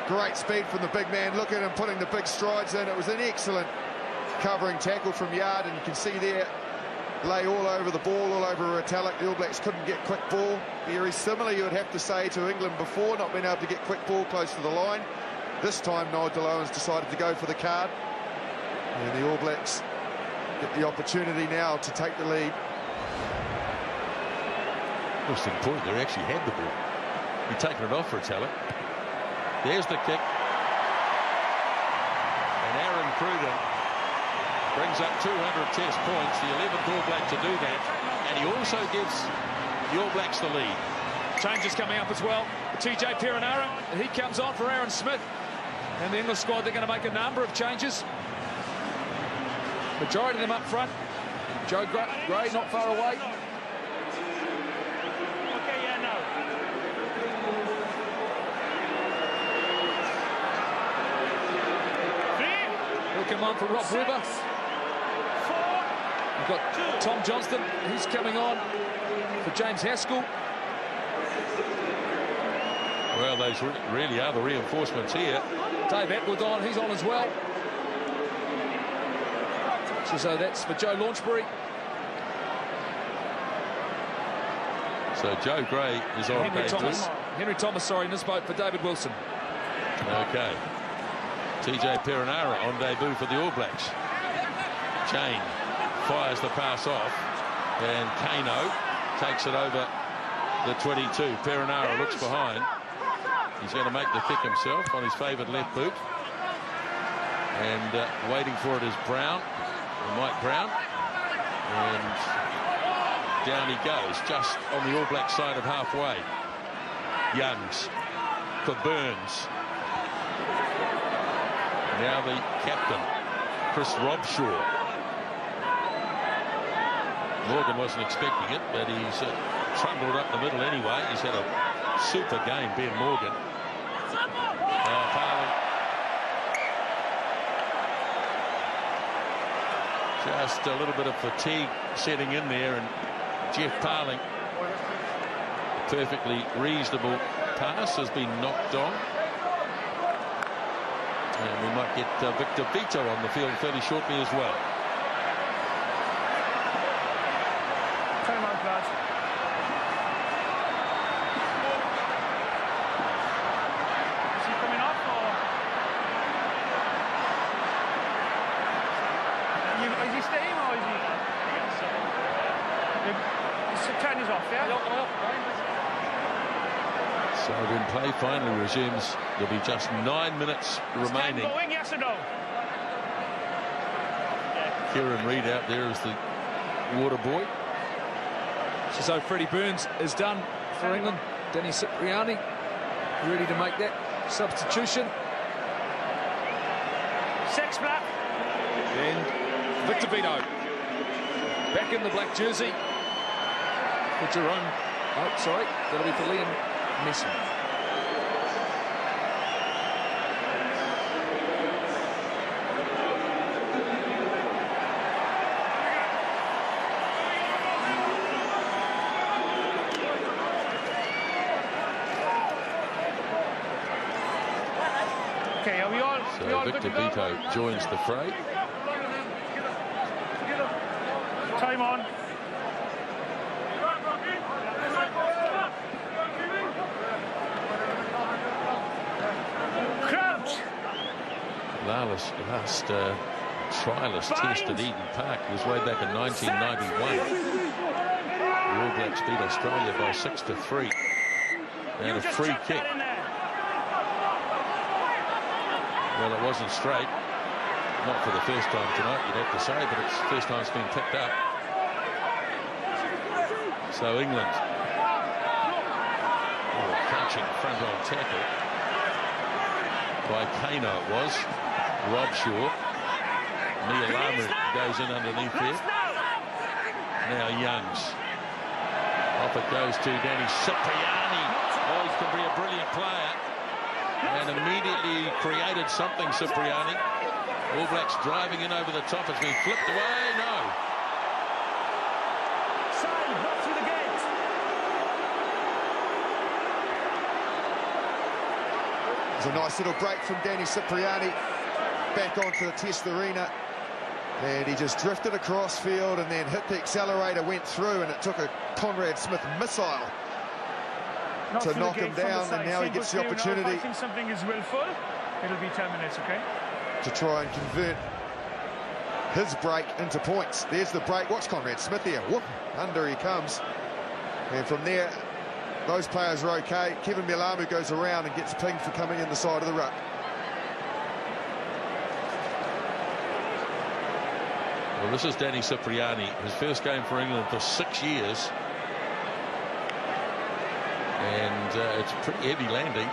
S3: Great speed from the big man. Look at him putting the big strides in. It was an excellent covering tackle from yard, and you can see there, lay all over the ball, all over Retallick. The All Blacks couldn't get quick ball. Very similar, you would have to say, to England before, not being able to get quick ball close to the line. This time, Nigel Owens decided to go for the card. And the All Blacks get the opportunity now to take the lead.
S1: Interesting point, they actually had the ball. He's taken it off for Retallick. There's the kick. And Aaron Cruden brings up 200 test points, the 11th All Black to do that. And he also gives the All Blacks the lead.
S4: Changes coming up as well. TJ Perenara, and he comes on for Aaron Smith. And the English squad, they're going to make a number of changes. Majority of them up front. Joe Gray not far away. Come on for Rob Weber. We've got Tom Johnston. He's coming on for James Haskell.
S1: Well, those really are the reinforcements here.
S4: Dave Atwood on. He's on as well. So that's for Joe Launchbury.
S1: So Joe Gray is on.
S4: Henry Thomas, sorry, in this boat for David Wilson.
S1: Okay. TJ Perenara on debut for the All Blacks. Chain fires the pass off, and Kano takes it over the 22. Perenara looks behind. He's going to make the kick himself on his favoured left boot. And waiting for it is Brown, Mike Brown. And down he goes, just on the All Black side of halfway. Youngs for Burns. Now the captain, Chris Robshaw. Morgan wasn't expecting it, but he's trundled up the middle anyway. He's had a super game, Ben Morgan. Parling. Just a little bit of fatigue setting in there, and Jeff Parling, a perfectly reasonable pass, has been knocked on. And we might get Victor Vito on the field fairly shortly as well.
S2: Time out, guys. Is he coming off, or is he staying, or is he? His turn is off, yeah?
S1: So when play finally resumes, there'll be just 9 minutes remaining.
S2: Going, yes or no?
S1: Kieran Reid out there as the water boy.
S4: So Freddie Burns is done for England. Danny Cipriani ready to make that substitution.
S2: Six black.
S4: And Victor Vito back in the black jersey for Jerome. Oh, sorry, that'll be for Liam Messon.
S2: Okay, are we all?
S1: So Victor Vito joins the fray.
S2: Time Time on. Crouch.
S1: Last trialist test at Eden Park was way back in 1991. The All Blacks beat Australia by 6-3. And a free kick. Well, it wasn't straight. Not for the first time tonight, you'd have to say, but it's the first time it's been picked up. So England. Oh, crouching front on tackle by Kano it was. Rob Shaw. Mialamu goes in underneath there. Now Youngs. Off it goes to Danny Cipriani. Oh, he can be a brilliant player. And immediately created something, Cipriani. All Blacks driving in over the top. It's been flipped away. No.
S2: Side, not through the gate.
S3: It's a nice little break from Danny Cipriani. Back onto the test arena. And he just drifted across field and then hit the accelerator, went through, and it took a Conrad Smith missile to knock him down, and now he gets the opportunity.
S2: If I think something is willful, it'll be 10 minutes, okay?
S3: To try and convert his break into points. There's the break. Watch Conrad Smith here. Whoop, under he comes. And from there, those players are okay. Kevin Mialamu goes around and gets pinged for coming in the side of the ruck.
S1: Well, this is Danny Cipriani, his first game for England for 6 years. And it's a pretty heavy landing.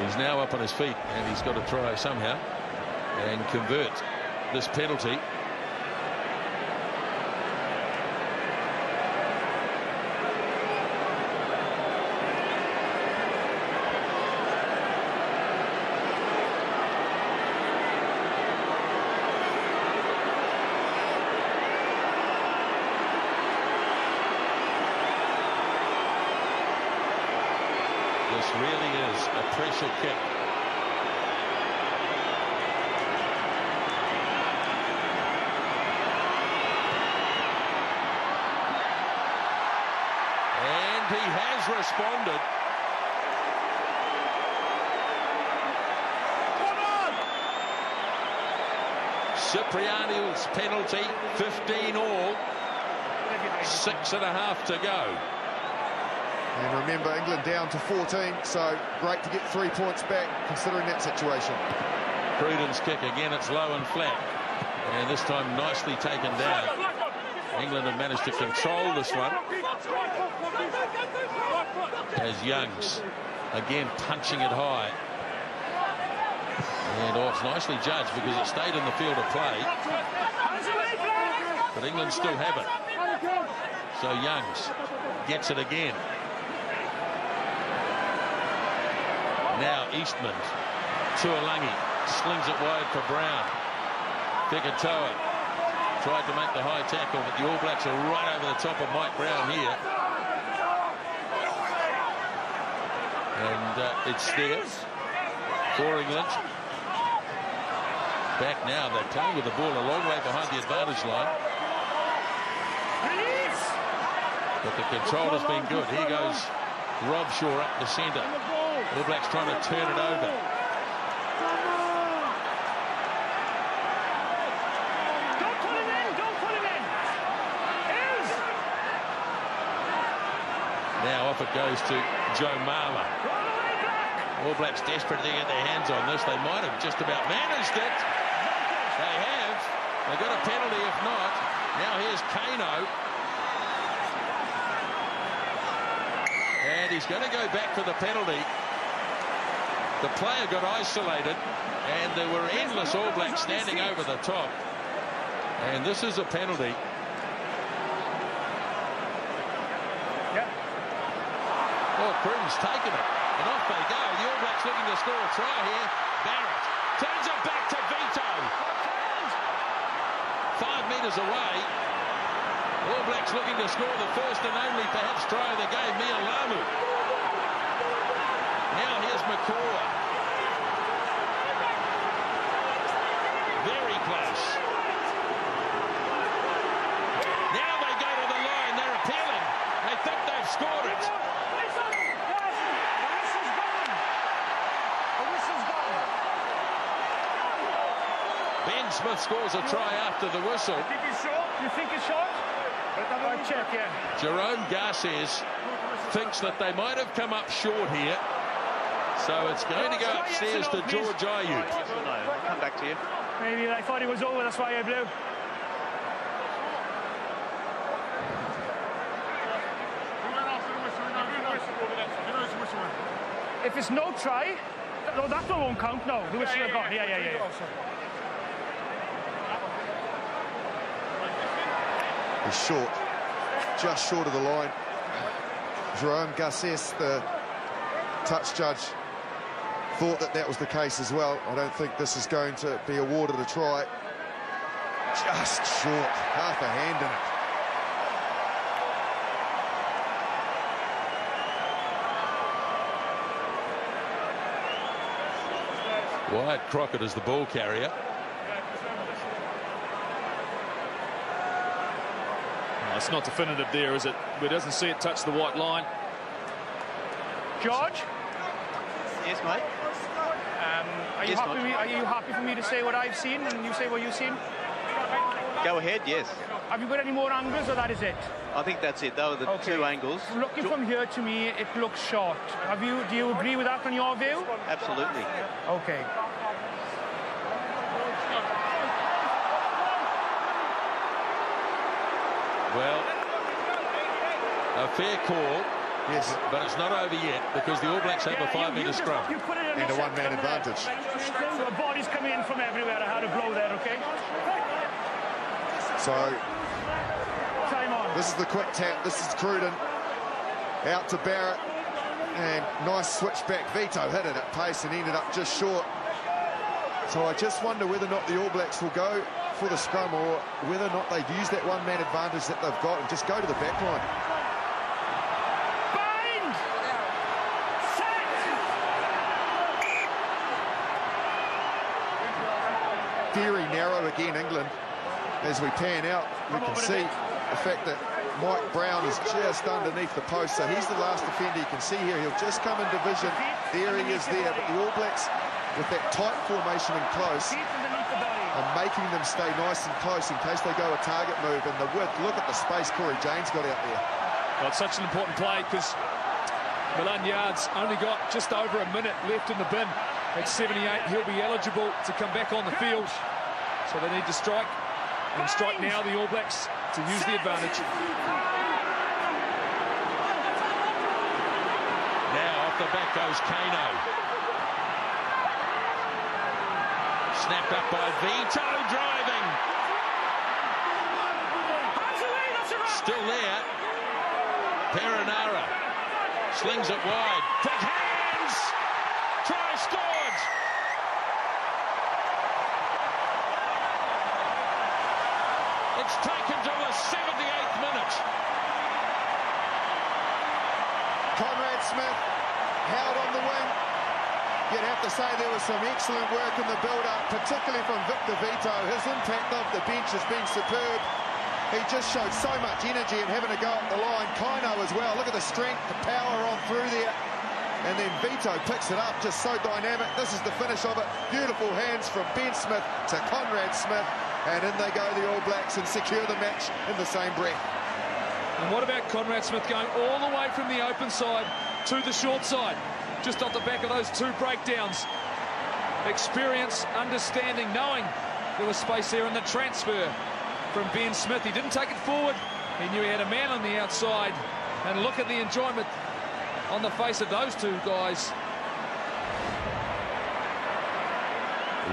S1: He's now up on his feet, and he's got to try somehow and convert this penalty. This really is a pressure kick. And he has responded. Cipriani's penalty, 15 all, 6.5 to go.
S3: And remember, England down to 14, so great to get 3 points back, considering that situation.
S1: Cruden's kick again, it's low and flat. And this time nicely taken down. England have managed to control this one. As Youngs, again, punching it high. And oh, it's nicely judged because it stayed in the field of play. But England still have it. So Youngs gets it again. Now Eastman, Tuolangi slings it wide for Brown. Fekatoa tried to make the high tackle, but the All Blacks are right over the top of Mike Brown here. And it's there for England. Back now, they're playing with the ball a long way behind the advantage line. But the control has been good. Here goes Rob Shaw up the centre. All Blacks trying to turn it over.
S2: Don't put him in, don't put him in.
S1: Now off it goes to Joe Marler. All Blacks desperate to get their hands on this. They might have just about managed it. They have. They got a penalty if not. Now here's Kano. And he's going to go back for the penalty. The player got isolated, and there were endless All Blacks standing over the top. And this is a penalty. Oh, Cruden's taken it, and off they go. The All Blacks looking to score a try here. Barrett turns it back to Vito. 5 metres away. All Blacks looking to score the first and only, perhaps, try of the game. Mialamu. Now here's McCaw. Very close. Smith scores a try after the whistle.
S2: You think he's short? You think he's short? I'll check, yeah.
S1: Jerome Garces thinks that they might have come up short here. So it's going to go upstairs to George Ayew.
S12: Yes or no? I'll come back to you.
S2: Maybe I thought it was over, that's why I blew. If it's no try, no, that one won't count, no. The whistle have gone. Yeah.
S3: He's short, just short of the line. Jerome Garces, the touch judge, thought that was the case as well. I don't think this is going to be awarded a try. Just short, half a hand in it.
S1: Wyatt Crockett is the ball carrier.
S4: No, it's not definitive there, is it? He doesn't see it touch the white line.
S2: George?
S12: Yes, mate.
S2: Are you happy for me to say what I've seen and you say what you've seen?
S12: Go ahead, yes.
S2: Have you got any more angles or that is it?
S12: I think that's it. Those are the two angles.
S2: Looking from here, to me, it looks short. Do you agree with that on your view?
S12: Absolutely.
S2: Okay.
S1: Well, a fair call. Yes, but it's not over yet because the All Blacks have a 5-metre scrum
S3: and a one-man advantage.
S2: The body's coming in from everywhere. I had a blow there, okay?
S3: So,
S2: time on.
S3: This is the quick tap. This is Cruden out to Barrett, and nice switchback. Vito hit it at pace and ended up just short. So I just wonder whether or not the All Blacks will go for the scrum or whether or not they've used that one-man advantage that they've got and just go to the back line. Very narrow again, England. As we pan out, we can see the fact that Mike Brown is just underneath the post, so he's the last defender you can see here. He'll just come in division. There he is there, but the All Blacks, with that tight formation and close, are making them stay nice and close in case they go a target move. And the width, look at the space Corey Jane's got out there.
S4: Well, it's such an important play because Milan Yard's only got just over a minute left in the bin. At 78, he'll be eligible to come back on the field. So they need to strike, and strike now, the All Blacks, to use the advantage.
S1: Now off the back goes Kano. Snapped up by Vito, driving. Still there. Perinara slings it wide. Quick hands! Try scored! It's taken to the 78th minute.
S3: Conrad Smith held on the wing. You'd have to say there was some excellent work in the build-up, particularly from Victor Vito. His impact off the bench has been superb. He just showed so much energy and having to go up the line. Kino as well. Look at the strength, the power on through there. And then Vito picks it up, just so dynamic. This is the finish of it. Beautiful hands from Ben Smith to Conrad Smith. And in they go, the All Blacks, and secure the match in the same breath.
S4: And what about Conrad Smith going all the way from the open side to the short side? Just off the back of those two breakdowns. Experience, understanding, knowing there was space there in the transfer from Ben Smith. He didn't take it forward. He knew he had a man on the outside. And look at the enjoyment on the face of those two guys.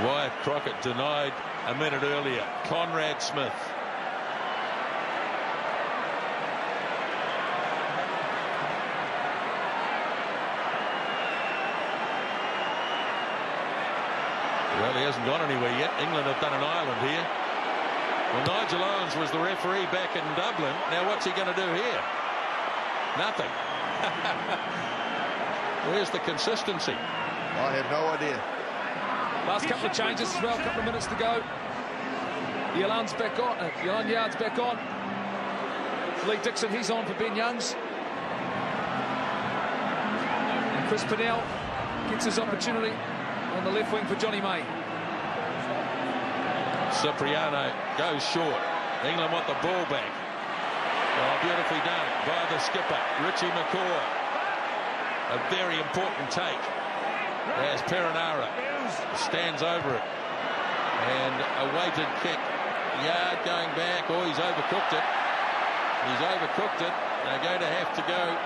S1: Wyatt Crockett denied a minute earlier. Conrad Smith. Well, he hasn't gone anywhere yet. England have done an island here. Well, Nigel Owens was the referee back in Dublin. Now what's he going to do here? Nothing. Where's the consistency?
S3: I have no idea.
S4: Last couple of changes as well, a couple of minutes to go. Yard's back on. Yard's back on. Lee Dixon, he's on for Ben Youngs. And Chris Pennell gets his opportunity on the left wing for Johnny May.
S1: Cipriano goes short. England want the ball back. Oh, beautifully done by the skipper, Richie McCaw. A very important take as Perenara stands over it. And a weighted kick. Yard going back. Oh, he's overcooked it. He's overcooked it. They're going to have to go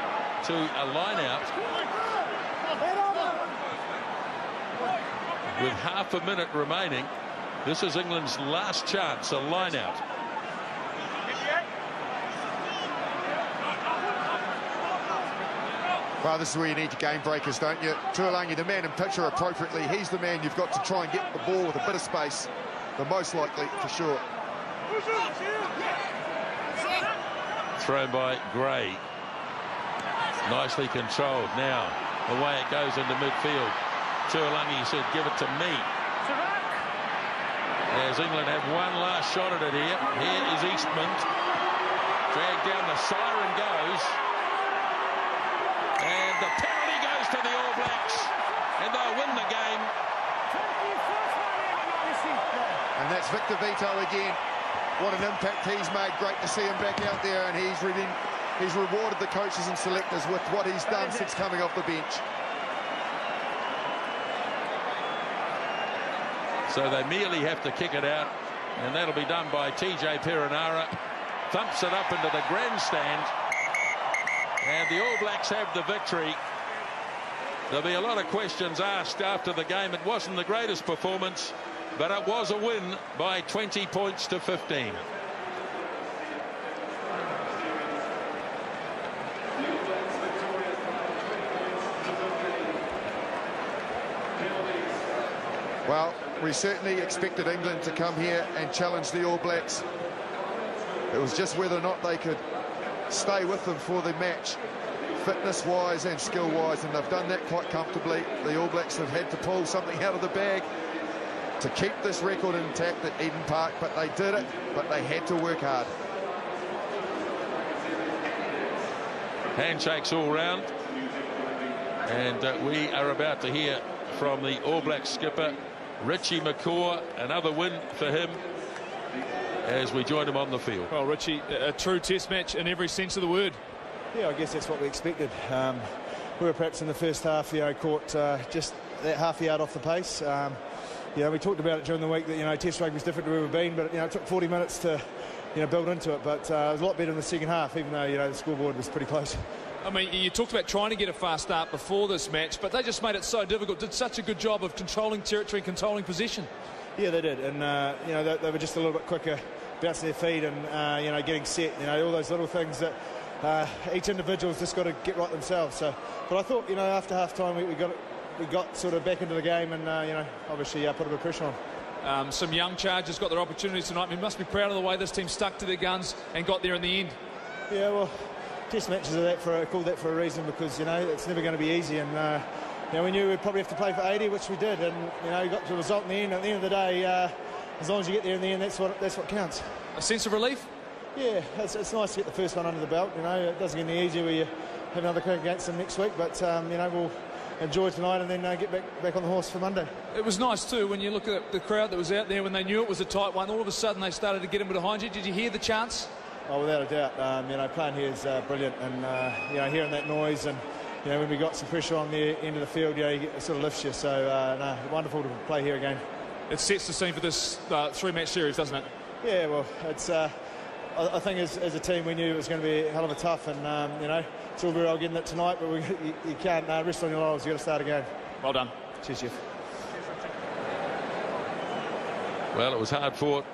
S1: to a line out. With half a minute remaining, this is England's last chance, a line out.
S3: Well, this is where you need your game breakers, don't you? Tuilagi, the man in picture appropriately. He's the man you've got to try and get the ball with a bit of space. The most likely, for sure.
S1: Thrown by Gray. Nicely controlled. Now, away it goes into midfield. Tuilagi said, give it to me. As England have one last shot at it here. Here is Eastman. Dragged down, the siren goes. And the penalty goes to the All Blacks. And they'll win the game.
S3: And that's Victor Vito again. What an impact he's made. Great to see him back out there, and he's rewarded the coaches and selectors with what he's done since coming off the bench.
S1: So they merely have to kick it out, and that'll be done by TJ Perenara. Thumps it up into the grandstand, and the All Blacks have the victory. There'll be a lot of questions asked after the game. It wasn't the greatest performance, but it was a win by 20 points to 15.
S3: Well, we certainly expected England to come here and challenge the All Blacks. It was just whether or not they could stay with them for the match, fitness-wise and skill-wise, and they've done that quite comfortably. The All Blacks have had to pull something out of the bag to keep this record intact at Eden Park, but they did it, but they had to work hard.
S1: Handshakes all round, and we are about to hear from the All Black skipper Richie McCaw. Another win for him as we join him on the field.
S4: Well, Richie, a true test match in every sense of the word.
S13: Yeah, I guess that's what we expected. We were perhaps in the first half, caught just that half a yard off the pace. We talked about it during the week that, Test rugby is different to where we've been, but, it took 40 minutes to, build into it. But it was a lot better in the second half, even though, the scoreboard was pretty close.
S4: I mean, you talked about trying to get a fast start before this match, but they just made it so difficult, did such a good job of controlling territory and controlling possession. Yeah, they did, and, they were just a little bit quicker, bouncing their feet and, getting set, all those little things that each individual's just got to get right themselves. So, but I thought, after half-time we got sort of back into the game and, obviously put a bit of pressure on. Some young chargers got their opportunities tonight. We must be proud of the way this team stuck to their guns and got there in the end. Yeah, well, Test matches are called that for a reason, because it's never going to be easy, and we knew we'd probably have to play for 80, which we did, and we got to a result in the end. At the end of the day, as long as you get there in the end, that's what counts. A sense of relief? Yeah, it's nice to get the first one under the belt. It doesn't get any easier when you have another crack against them next week, but we'll enjoy tonight and then get back on the horse for Monday. It was nice too when you look at the crowd that was out there when they knew it was a tight one. All of a sudden they started to get in behind you. Did you hear the chants? Oh, without a doubt. Playing here is brilliant, and hearing that noise, and when we got some pressure on the end of the field, it sort of lifts you. So wonderful to play here again. It sets the scene for this three-match series, doesn't it? Yeah, well, it's. I think as a team we knew it was going to be a hell of a tough, and it's all very well getting it tonight, but you can't rest on your laurels. You've got to start again. Well done. Cheers, Jeff.
S1: Well, it was hard fought,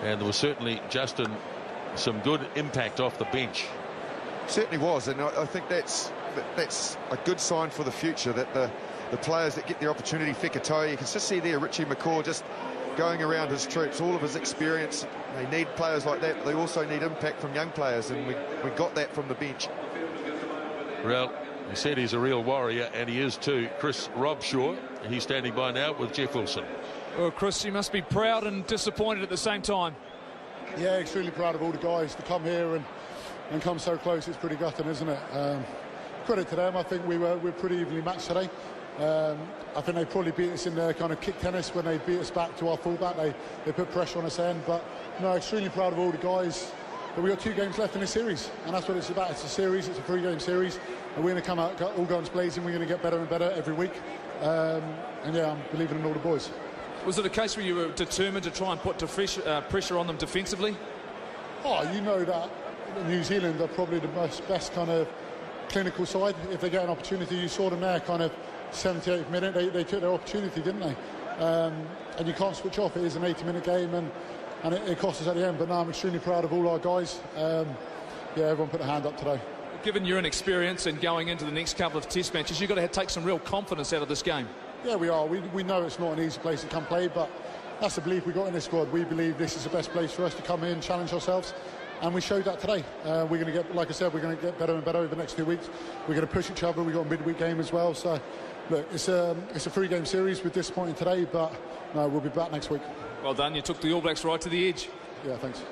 S1: and there was certainly, Justin, some good impact off the bench.
S3: Certainly was, and I think that's a good sign for the future, that the players that get the opportunity, Fekitoa, you can just see there Richie McCaw just going around his troops, all of his experience. They need players like that, but they also need impact from young players, and we got that from the bench.
S1: Well, he said he's a real warrior, and he is too. Chris Robshaw, he's standing by now with Jeff Wilson.
S4: Well, Chris, you must be proud and disappointed at the same time.
S14: Yeah, extremely proud of all the guys to come here and come so close. It's pretty gutting, isn't it? Credit to them. I think we're pretty evenly matched today. I think they probably beat us in their kind of kick tennis when they beat us back to our fullback. They put pressure on us then. But no, extremely proud of all the guys. But we've got 2 games left in this series, and that's what it's about. It's a series, it's a 3-game series, and we're going to come out all guns blazing. We're going to get better and better every week. And yeah, I'm believing in all the boys.
S4: Was it a case where you were determined to try and put pressure on them defensively?
S14: Oh, you know that New Zealand are probably the best kind of clinical side. If they get an opportunity, you saw them there kind of 78th minute, they took their opportunity, didn't they? And you can't switch off. It is an 80-minute game, and it cost us at the end. But now I'm extremely proud of all our guys. Yeah, everyone put a hand up today.
S4: Given your inexperience and going into the next couple of test matches, you've got to take some real confidence out of this game.
S14: Yeah, we are. We know it's not an easy place to come play, but that's the belief we got in this squad. We believe this is the best place for us to come in, challenge ourselves, and we showed that today. We're going to get, like I said, we're going to get better and better over the next 2 weeks. We're going to push each other. We've got a midweek game as well. So, look, it's a 3-game series. We're disappointed today, but no, we'll be back next week.
S4: Well done. You took the All Blacks right to the edge.
S14: Yeah, thanks.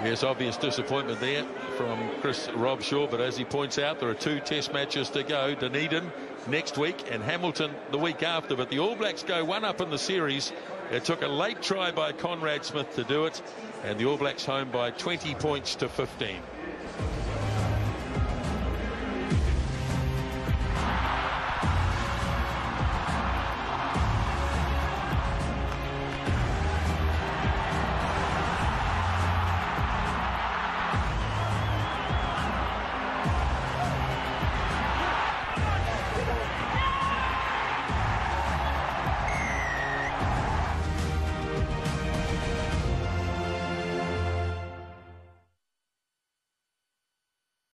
S1: Yes, obvious disappointment there from Chris Robshaw, but as he points out, there are 2 test matches to go. Dunedin next week and Hamilton the week after, but the All Blacks go 1 up in the series. It took a late try by Conrad Smith to do it, and the All Blacks home by 20 points to 15.